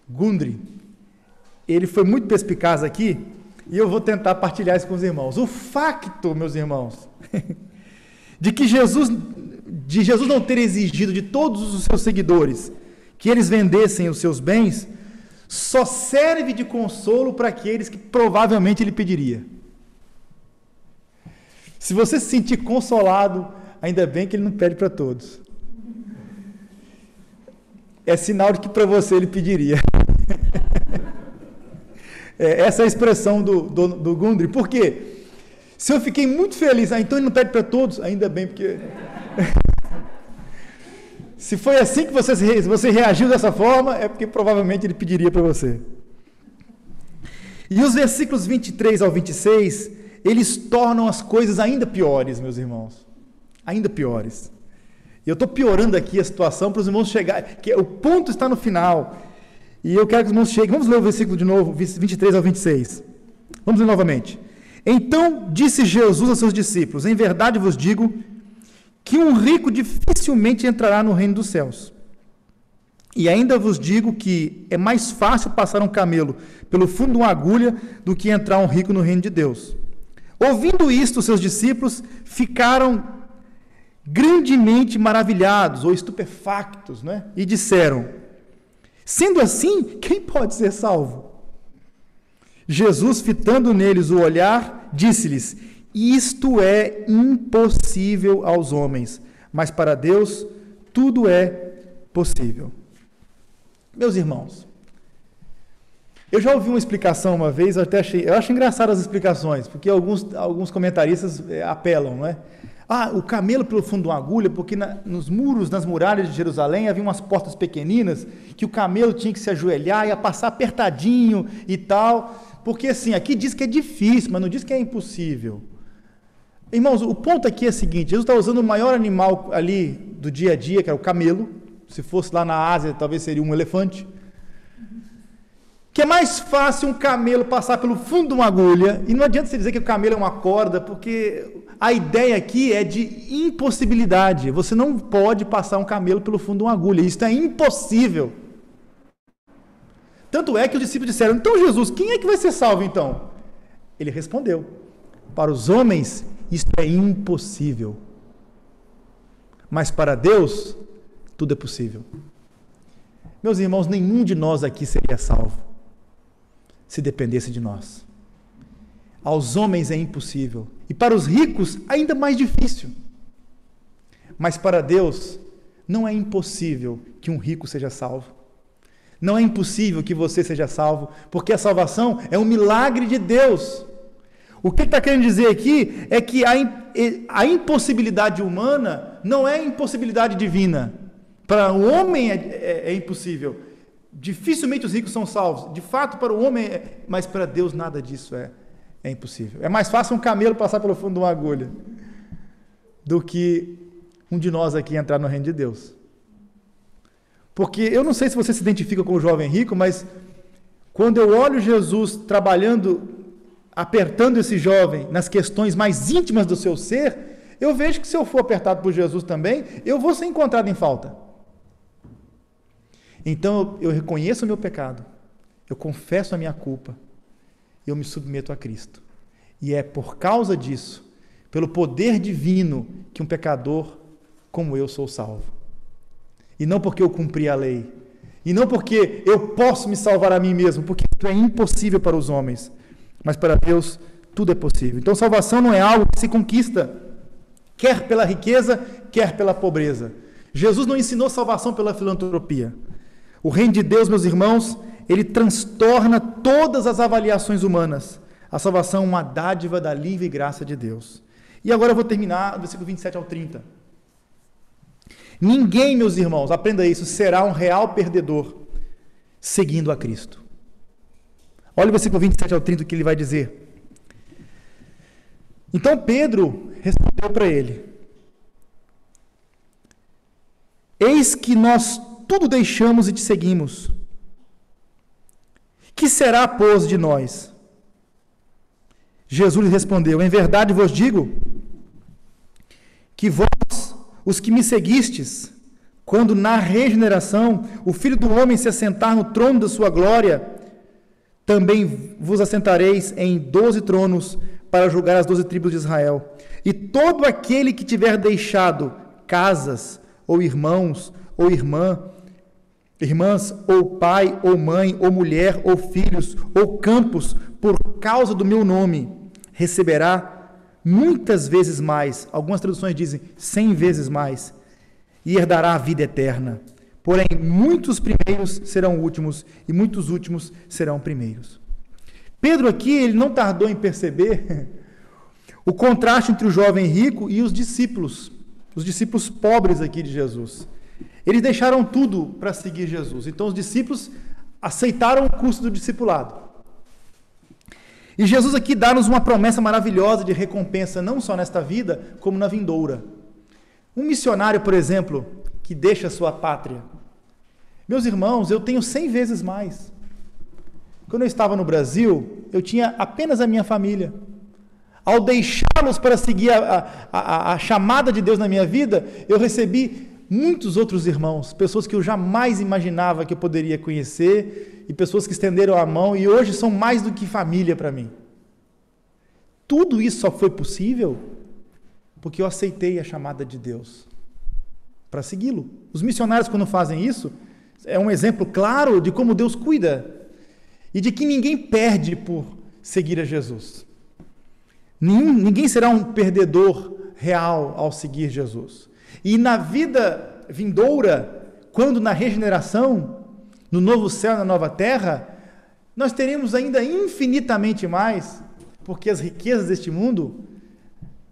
Gundry, ele foi muito perspicaz aqui, e eu vou tentar partilhar isso com os irmãos. O facto, meus irmãos, de Jesus não ter exigido de todos os seus seguidores que eles vendessem os seus bens, só serve de consolo para aqueles que provavelmente ele pediria. Se você se sentir consolado, ainda bem que ele não pede para todos. É sinal de que para você ele pediria. Essa é a expressão do Gundry. Por quê? Se eu fiquei muito feliz, então ele não pede para todos, ainda bem, porque... Se foi assim que você reagiu dessa forma, é porque provavelmente ele pediria para você. E os versículos 23 ao 26, eles tornam as coisas ainda piores, meus irmãos. Ainda piores. E eu estou piorando aqui a situação para os irmãos chegarem, que o ponto está no final. E eu quero que os irmãos cheguem. Vamos ler o versículo de novo, 23 ao 26. Vamos ler novamente. Então disse Jesus aos seus discípulos, em verdade vos digo que um rico dificilmente entrará no reino dos céus. E ainda vos digo que é mais fácil passar um camelo pelo fundo de uma agulha do que entrar um rico no reino de Deus. Ouvindo isto, os seus discípulos ficaram grandemente maravilhados, ou estupefactos, né? E disseram, sendo assim, quem pode ser salvo? Jesus, fitando neles o olhar, disse-lhes, isto é impossível aos homens, mas para Deus tudo é possível. Meus irmãos, eu já ouvi uma explicação uma vez, eu acho engraçado as explicações, porque alguns comentaristas apelam, não é? O camelo pelo fundo de uma agulha, porque nos muros, nas muralhas de Jerusalém, havia umas portas pequeninas, que o camelo tinha que se ajoelhar, ia passar apertadinho e tal, porque assim, aqui diz que é difícil, mas não diz que é impossível. Irmãos, o ponto aqui é o seguinte, Jesus está usando o maior animal ali do dia a dia, que era o camelo, se fosse lá na Ásia, talvez seria um elefante, que é mais fácil um camelo passar pelo fundo de uma agulha, e não adianta você dizer que o camelo é uma corda, porque a ideia aqui é de impossibilidade, você não pode passar um camelo pelo fundo de uma agulha, isso é impossível. Tanto é que os discípulos disseram, então Jesus, quem é que vai ser salvo então? Ele respondeu, para os homens isto é impossível, mas para Deus tudo é possível. Meus irmãos, nenhum de nós aqui seria salvo se dependesse de nós. Aos homens é impossível, e para os ricos ainda mais difícil. Mas para Deus não é impossível que um rico seja salvo. Não é impossível que você seja salvo, porque a salvação é um milagre de Deus. O que ele está querendo dizer aqui é que a impossibilidade humana não é impossibilidade divina. Para o homem é impossível. Dificilmente os ricos são salvos. De fato, para o homem, mas para Deus nada disso é impossível. É mais fácil um camelo passar pelo fundo de uma agulha do que um de nós aqui entrar no reino de Deus. Porque eu não sei se você se identifica com o jovem rico, mas quando eu olho Jesus trabalhando, apertando esse jovem nas questões mais íntimas do seu ser, eu vejo que se eu for apertado por Jesus também, eu vou ser encontrado em falta. Então eu reconheço o meu pecado, eu confesso a minha culpa, eu me submeto a Cristo. E é por causa disso, pelo poder divino, que um pecador como eu sou salvo. E não porque eu cumpri a lei, e não porque eu posso me salvar a mim mesmo, porque isso é impossível para os homens, mas para Deus tudo é possível. Então salvação não é algo que se conquista, quer pela riqueza, quer pela pobreza. Jesus não ensinou salvação pela filantropia. O reino de Deus, meus irmãos, ele transtorna todas as avaliações humanas. A salvação é uma dádiva da livre graça de Deus. E agora eu vou terminar do versículo 27 ao 30. Ninguém, meus irmãos, aprenda isso, será um real perdedor seguindo a Cristo. Olha o versículo 27 ao 30, o que ele vai dizer. Então Pedro respondeu para ele: eis que nós tudo deixamos e te seguimos. Que será, pois, de nós? Jesus lhe respondeu: em verdade vos digo que vós, os que me seguistes, quando na regeneração o Filho do Homem se assentar no trono da sua glória, também vos assentareis em 12 tronos para julgar as 12 tribos de Israel. E todo aquele que tiver deixado casas, ou irmãos, ou irmãs, ou pai, ou mãe, ou mulher, ou filhos, ou campos, por causa do meu nome, receberá muitas vezes mais, algumas traduções dizem 100 vezes mais, e herdará a vida eterna. Porém, muitos primeiros serão últimos, e muitos últimos serão primeiros. Pedro aqui, ele não tardou em perceber o contraste entre o jovem rico e os discípulos pobres aqui de Jesus. Eles deixaram tudo para seguir Jesus. Então, os discípulos aceitaram o custo do discipulado. E Jesus aqui dá-nos uma promessa maravilhosa de recompensa, não só nesta vida, como na vindoura. Um missionário, por exemplo, que deixa a sua pátria. Meus irmãos, eu tenho 100 vezes mais. Quando eu estava no Brasil, eu tinha apenas a minha família. Ao deixá-los para seguir a chamada de Deus na minha vida, eu recebi muitos outros irmãos, pessoas que eu jamais imaginava que eu poderia conhecer, e pessoas que estenderam a mão, e hoje são mais do que família para mim. Tudo isso só foi possível porque eu aceitei a chamada de Deus para segui-lo. Os missionários, quando fazem isso, é um exemplo claro de como Deus cuida e de que ninguém perde por seguir a Jesus. Ninguém será um perdedor real ao seguir Jesus. E na vida vindoura, quando na regeneração, no novo céu e na nova terra, nós teremos ainda infinitamente mais, porque as riquezas deste mundo,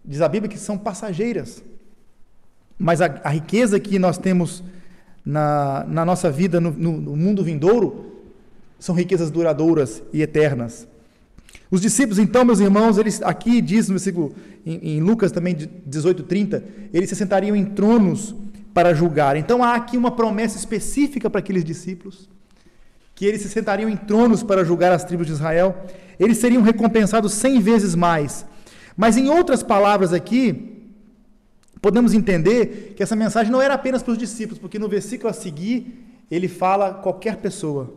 diz a Bíblia, que são passageiras. Mas a riqueza que nós temos na nossa vida, no mundo vindouro, são riquezas duradouras e eternas. Os discípulos, então, meus irmãos, eles aqui diz no versículo, em Lucas também, 18:30, eles se sentariam em tronos para julgar. Então há aqui uma promessa específica para aqueles discípulos, que eles se sentariam em tronos para julgar as tribos de Israel. Eles seriam recompensados 100 vezes mais. Mas em outras palavras aqui, podemos entender que essa mensagem não era apenas para os discípulos, porque no versículo a seguir, ele fala qualquer pessoa.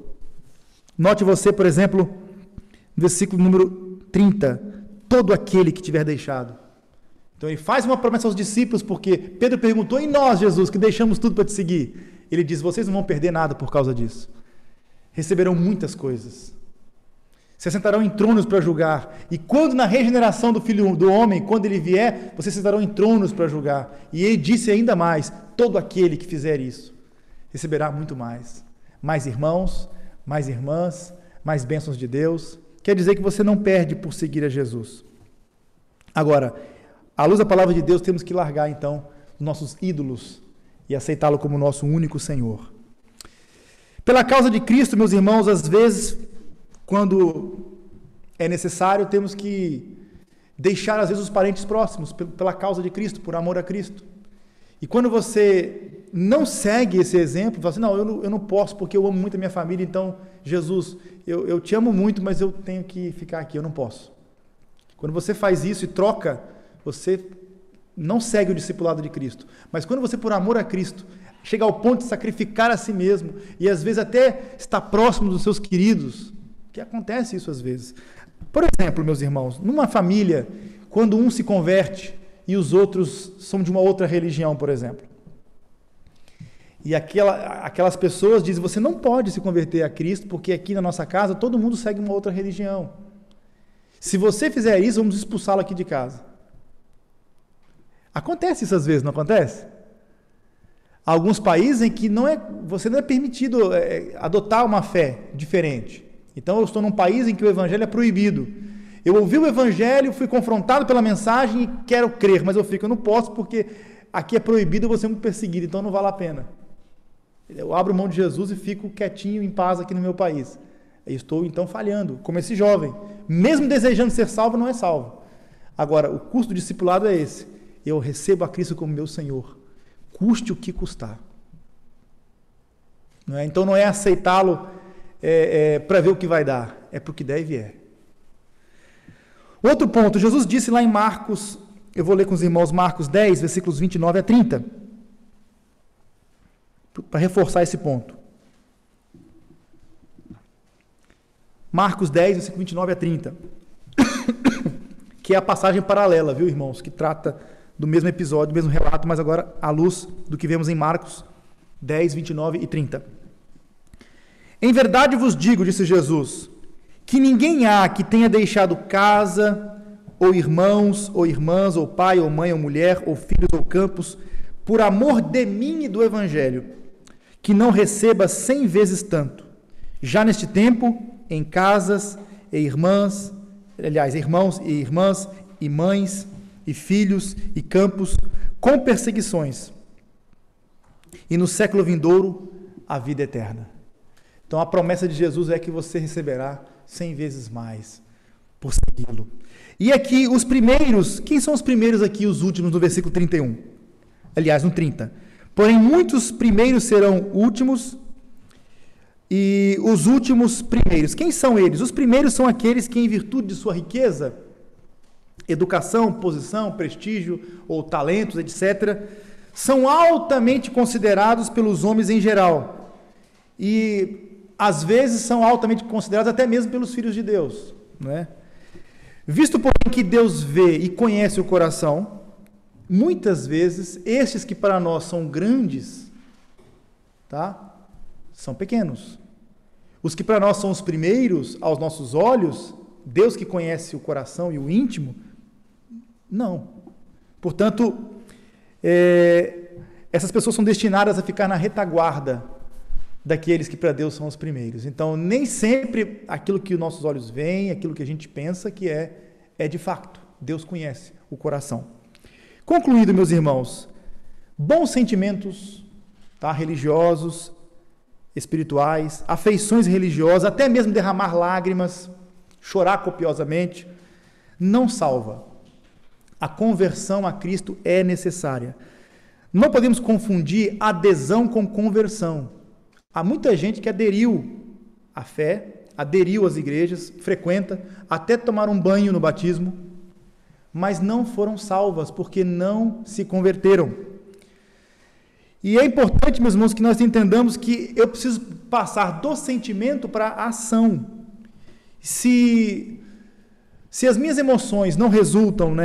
Note você, por exemplo, no versículo número 30, todo aquele que tiver deixado. Então ele faz uma promessa aos discípulos, porque Pedro perguntou: e nós, Jesus, que deixamos tudo para te seguir? Ele diz: vocês não vão perder nada por causa disso. Receberão muitas coisas. Se assentarão em tronos para julgar. E quando na regeneração do Filho do Homem, quando ele vier, vocês se sentarão em tronos para julgar. E ele disse ainda mais: todo aquele que fizer isso receberá muito mais. Mais irmãos, mais irmãs, mais bênçãos de Deus. Quer dizer que você não perde por seguir a Jesus. Agora, à luz da palavra de Deus, temos que largar então nossos ídolos e aceitá-lo como nosso único Senhor. Pela causa de Cristo, meus irmãos, às vezes, quando é necessário, temos que deixar, às vezes, os parentes próximos, pela causa de Cristo, por amor a Cristo. E quando você não segue esse exemplo, fala assim, não, eu não posso porque eu amo muito a minha família, então, Jesus, eu te amo muito, mas eu tenho que ficar aqui, eu não posso. Quando você faz isso e troca, você não segue o discipulado de Cristo. Mas quando você, por amor a Cristo, chega ao ponto de sacrificar a si mesmo, e às vezes até está próximo dos seus queridos, que acontece isso às vezes. Por exemplo, meus irmãos, numa família, quando um se converte e os outros são de uma outra religião, por exemplo, e aquelas pessoas dizem, você não pode se converter a Cristo, porque aqui na nossa casa todo mundo segue uma outra religião. Se você fizer isso, vamos expulsá-lo aqui de casa. Acontece isso às vezes, não acontece? Há alguns países em que você não é permitido adotar uma fé diferente. Então eu estou num país em que o evangelho é proibido. Eu ouvi o evangelho, fui confrontado pela mensagem e quero crer, mas eu não posso porque aqui é proibido, eu vou ser muito perseguido, então não vale a pena. Eu abro mão de Jesus e fico quietinho, em paz aqui no meu país. Eu estou então falhando, como esse jovem. Mesmo desejando ser salvo, não é salvo. Agora, o custo do discipulado é esse. Eu recebo a Cristo como meu Senhor. Custe o que custar. Não é? Então não é aceitá-lo para ver o que vai dar, é para o que der e vier. Outro ponto, Jesus disse lá em Marcos, eu vou ler com os irmãos Marcos 10, versículos 29 a 30, para reforçar esse ponto. Marcos 10, versículo 29 a 30, que é a passagem paralela, viu, irmãos, que trata do mesmo episódio, do mesmo relato, mas agora à luz do que vemos em Marcos 10, 29 e 30. Em verdade vos digo, disse Jesus, que ninguém há que tenha deixado casa, ou irmãos, ou irmãs, ou pai, ou mãe, ou mulher, ou filhos, ou campos, por amor de mim e do Evangelho, que não receba 100 vezes tanto, já neste tempo, em casas, e irmãos, e irmãs, e mães, e filhos, e campos, com perseguições, e no século vindouro, a vida eterna. Então a promessa de Jesus é que você receberá 100 vezes mais por segui-lo. E aqui os primeiros, quem são os primeiros aqui, os últimos, no versículo 31? Aliás, no 30. Porém, muitos primeiros serão últimos e os últimos primeiros. Quem são eles? Os primeiros são aqueles que, em virtude de sua riqueza, educação, posição, prestígio ou talentos, etc., são altamente considerados pelos homens em geral. E às vezes são altamente considerados até mesmo pelos filhos de Deus, não é? Visto, porém, que Deus vê e conhece o coração, muitas vezes estes que para nós são grandes, tá? São pequenos. Os que para nós são os primeiros aos nossos olhos, Deus que conhece o coração e o íntimo, não. Portanto, essas pessoas são destinadas a ficar na retaguarda daqueles que para Deus são os primeiros. Então, nem sempre aquilo que os nossos olhos veem, aquilo que a gente pensa que é de fato. Deus conhece o coração. Concluído, meus irmãos, bons sentimentos, tá, religiosos, espirituais, afeições religiosas, até mesmo derramar lágrimas, chorar copiosamente, não salva. A conversão a Cristo é necessária. Não podemos confundir adesão com conversão. Há muita gente que aderiu à fé, aderiu às igrejas, frequenta, até tomar um banho no batismo, mas não foram salvas, porque não se converteram. E é importante, meus irmãos, que nós entendamos que eu preciso passar do sentimento para a ação. Se as minhas emoções não resultam,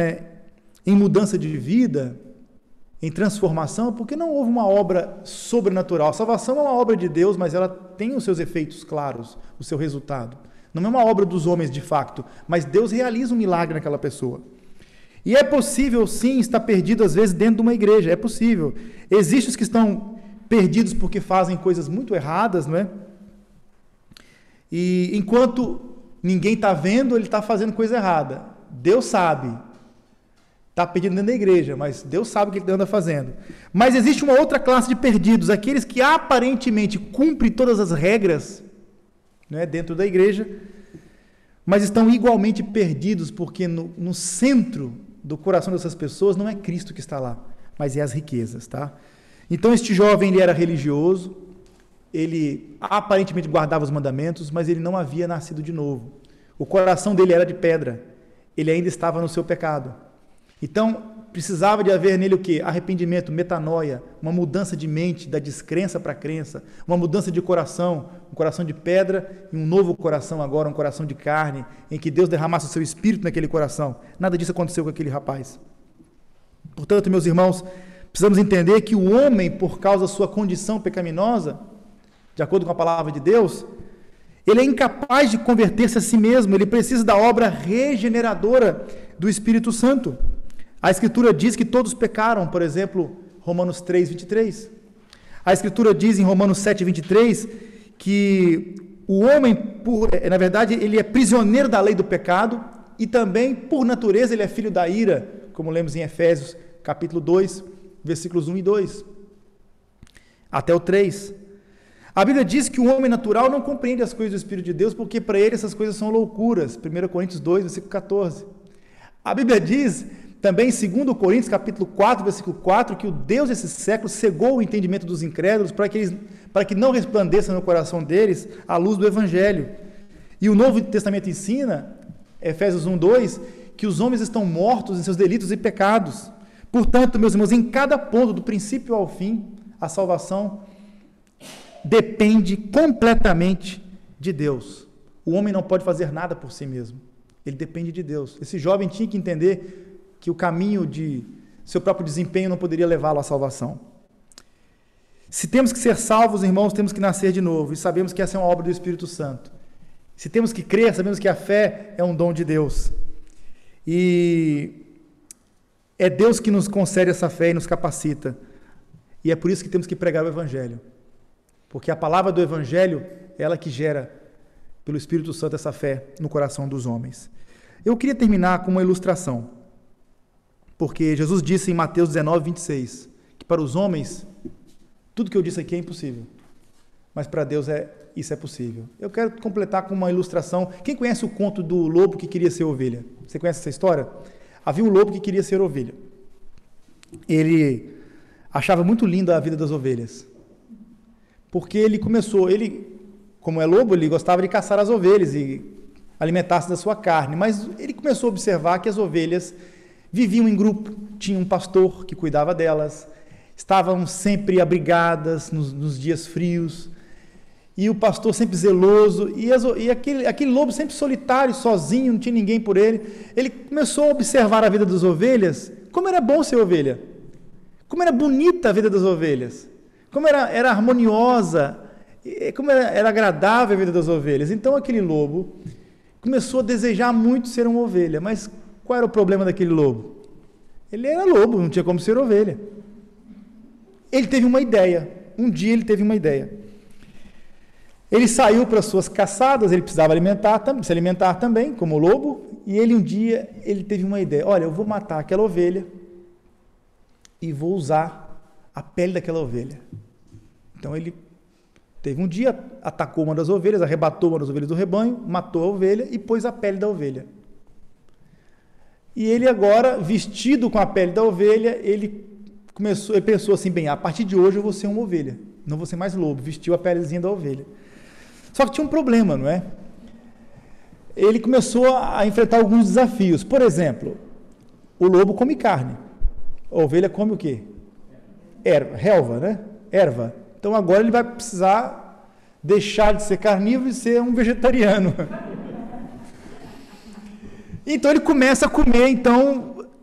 em mudança de vida, em transformação, porque não houve uma obra sobrenatural. A salvação é uma obra de Deus, mas ela tem os seus efeitos claros, o seu resultado. Não é uma obra dos homens de facto, mas Deus realiza um milagre naquela pessoa. E é possível, sim, estar perdido às vezes dentro de uma igreja, é possível. Existem os que estão perdidos porque fazem coisas muito erradas, não é? E enquanto ninguém está vendo, ele está fazendo coisa errada. Deus sabe. está perdido dentro da igreja, mas Deus sabe o que ele anda fazendo. Mas existe uma outra classe de perdidos, aqueles que aparentemente cumprem todas as regras, né, dentro da igreja, mas estão igualmente perdidos, porque no centro do coração dessas pessoas não é Cristo que está lá, mas é as riquezas, tá? Então este jovem, ele era religioso, ele aparentemente guardava os mandamentos, mas ele não havia nascido de novo. O coração dele era de pedra, ele ainda estava no seu pecado. Então, precisava de haver nele o quê? Arrependimento, metanoia, uma mudança de mente, da descrença para a crença, uma mudança de coração, um coração de pedra e um novo coração agora, um coração de carne, em que Deus derramasse o seu espírito naquele coração. Nada disso aconteceu com aquele rapaz. Portanto, meus irmãos, precisamos entender que o homem, por causa da sua condição pecaminosa, de acordo com a palavra de Deus, ele é incapaz de converter-se a si mesmo, ele precisa da obra regeneradora do Espírito Santo. A Escritura diz que todos pecaram, por exemplo, Romanos 3, 23. A Escritura diz em Romanos 7, 23, que o homem, na verdade, ele é prisioneiro da lei do pecado e também, por natureza, ele é filho da ira, como lemos em Efésios, capítulo 2, versículos 1 e 2, até o 3. A Bíblia diz que o homem natural não compreende as coisas do Espírito de Deus, porque para ele essas coisas são loucuras. 1 Coríntios 2, versículo 14. A Bíblia diz também, em 2 Coríntios, capítulo 4, versículo 4, que o Deus desse século cegou o entendimento dos incrédulos para que não resplandeça no coração deles a luz do Evangelho. E o Novo Testamento ensina, Efésios 1, 2, que os homens estão mortos em seus delitos e pecados. Portanto, meus irmãos, em cada ponto, do princípio ao fim, a salvação depende completamente de Deus. O homem não pode fazer nada por si mesmo. Ele depende de Deus. Esse jovem tinha que entender que o caminho de seu próprio desempenho não poderia levá-lo à salvação. Se temos que ser salvos, irmãos, temos que nascer de novo. E sabemos que essa é uma obra do Espírito Santo. Se temos que crer, sabemos que a fé é um dom de Deus. E é Deus que nos concede essa fé e nos capacita. E é por isso que temos que pregar o Evangelho. Porque a palavra do Evangelho é ela que gera, pelo Espírito Santo, essa fé no coração dos homens. Eu queria terminar com uma ilustração. Porque Jesus disse em Mateus 19, 26, que para os homens, tudo que eu disse aqui é impossível. Mas para Deus isso é possível. Eu quero completar com uma ilustração. Quem conhece o conto do lobo que queria ser ovelha? Você conhece essa história? Havia um lobo que queria ser ovelha. Ele achava muito linda a vida das ovelhas. Porque ele, como é lobo, ele gostava de caçar as ovelhas e alimentar-se da sua carne. Mas ele começou a observar que as ovelhas viviam em grupo, tinha um pastor que cuidava delas, estavam sempre abrigadas nos dias frios, e o pastor sempre zeloso, e aquele lobo sempre solitário, sozinho, não tinha ninguém por ele. Ele começou a observar a vida das ovelhas, como era bom ser ovelha, como era bonita a vida das ovelhas, como era harmoniosa, como era agradável a vida das ovelhas. Então aquele lobo começou a desejar muito ser uma ovelha, mas qual era o problema daquele lobo? Ele era lobo, não tinha como ser ovelha. Ele teve uma ideia. Um dia ele teve uma ideia. Ele saiu para as suas caçadas, ele precisava se alimentar também, como lobo, e um dia ele teve uma ideia. Olha, eu vou matar aquela ovelha e vou usar a pele daquela ovelha. Então ele teve um dia, atacou uma das ovelhas, arrebatou uma das ovelhas do rebanho, matou a ovelha e pôs a pele da ovelha. E ele agora, vestido com a pele da ovelha, ele pensou assim, bem, a partir de hoje eu vou ser uma ovelha, não vou ser mais lobo, vestiu a pelezinha da ovelha. Só que tinha um problema, não é? Ele começou a enfrentar alguns desafios. Por exemplo, o lobo come carne, a ovelha come o quê? Relva, né? Erva. Então agora ele vai precisar deixar de ser carnívoro e ser um vegetariano. Então ele começa a comer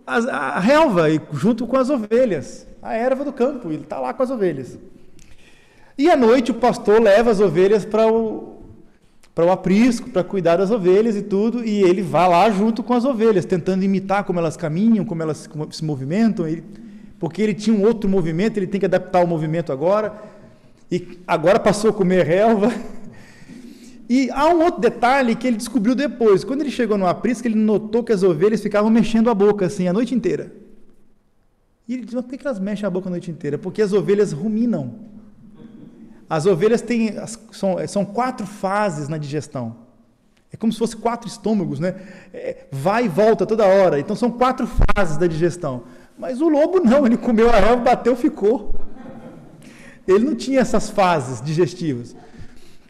a relva, junto com as ovelhas, a erva do campo, ele está lá com as ovelhas. E à noite o pastor leva as ovelhas para o aprisco, para cuidar das ovelhas e tudo, e ele vai lá junto com as ovelhas, tentando imitar como elas caminham, como elas se movimentam, porque ele tinha um outro movimento, ele tem que adaptar o movimento agora, e agora passou a comer relva. E há um outro detalhe que ele descobriu depois. Quando ele chegou no aprisco, ele notou que as ovelhas ficavam mexendo a boca assim a noite inteira. E ele diz, mas por que elas mexem a boca a noite inteira? Porque as ovelhas ruminam. As ovelhas são 4 fases na digestão. É como se fosse 4 estômagos, né? Vai e volta toda hora. Então são 4 fases da digestão. Mas o lobo não, ele comeu a relva, bateu, ficou. Ele não tinha essas fases digestivas.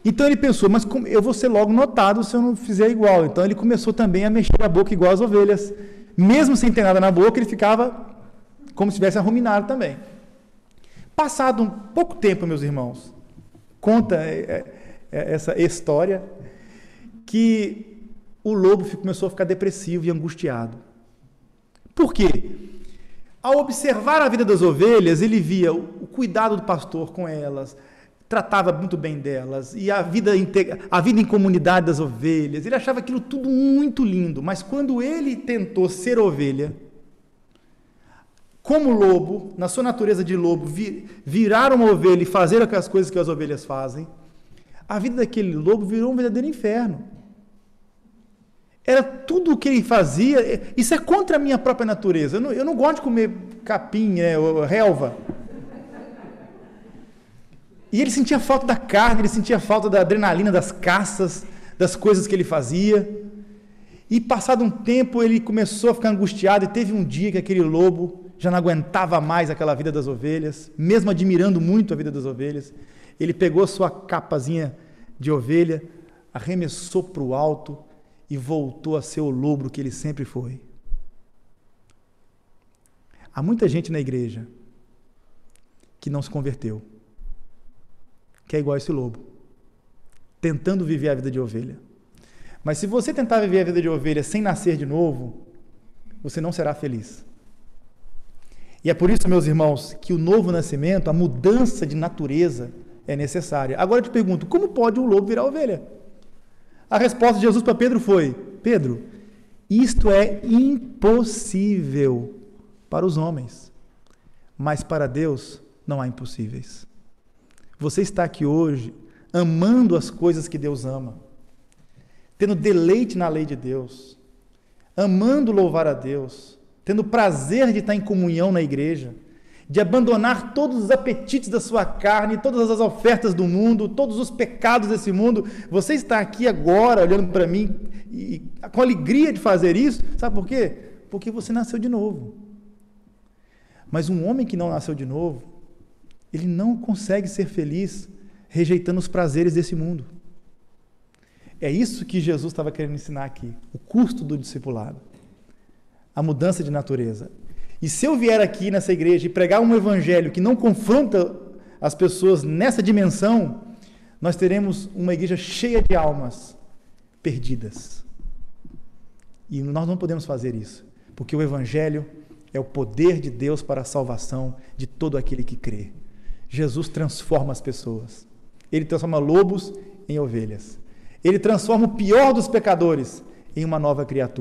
Então ele pensou, mas eu vou ser logo notado se eu não fizer igual. Então ele começou também a mexer a boca igual as ovelhas. Mesmo sem ter nada na boca, ele ficava como se tivesse a ruminar também. Passado um pouco tempo, meus irmãos, conta essa história, que o lobo começou a ficar depressivo e angustiado. Por quê? Ao observar a vida das ovelhas, ele via o cuidado do pastor com elas, tratava muito bem delas, e a vida em comunidade das ovelhas, ele achava aquilo tudo muito lindo, mas quando ele tentou ser ovelha, como lobo, na sua natureza de lobo, virar uma ovelha e fazer aquelas coisas que as ovelhas fazem, a vida daquele lobo virou um verdadeiro inferno. Era tudo o que ele fazia, isso é contra a minha própria natureza. Eu não gosto de comer capim, relva. E ele sentia falta da carne, ele sentia falta da adrenalina, das caças, das coisas que ele fazia. E passado um tempo ele começou a ficar angustiado e teve um dia que aquele lobo já não aguentava mais aquela vida das ovelhas, mesmo admirando muito a vida das ovelhas. Ele pegou sua capazinha de ovelha, arremessou para o alto e voltou a ser o lobo que ele sempre foi. Há muita gente na igreja que não se converteu, que é igual a esse lobo, tentando viver a vida de ovelha. Mas se você tentar viver a vida de ovelha sem nascer de novo, você não será feliz. E é por isso, meus irmãos, que o novo nascimento, a mudança de natureza é necessária. Agora eu te pergunto, como pode um lobo virar ovelha? A resposta de Jesus para Pedro foi, Pedro, isto é impossível para os homens, mas para Deus não há impossíveis. Você está aqui hoje amando as coisas que Deus ama, tendo deleite na lei de Deus, amando louvar a Deus, tendo prazer de estar em comunhão na igreja, de abandonar todos os apetites da sua carne, todas as ofertas do mundo, todos os pecados desse mundo. Você está aqui agora olhando para mim e com alegria de fazer isso, sabe por quê? Porque você nasceu de novo. Mas um homem que não nasceu de novo, ele não consegue ser feliz rejeitando os prazeres desse mundo. É isso que Jesus estava querendo ensinar aqui, o custo do discipulado, a mudança de natureza. E se eu vier aqui nessa igreja e pregar um evangelho que não confronta as pessoas nessa dimensão, nós teremos uma igreja cheia de almas perdidas. E nós não podemos fazer isso, porque o evangelho é o poder de Deus para a salvação de todo aquele que crê. Jesus transforma as pessoas. Ele transforma lobos em ovelhas. Ele transforma o pior dos pecadores em uma nova criatura.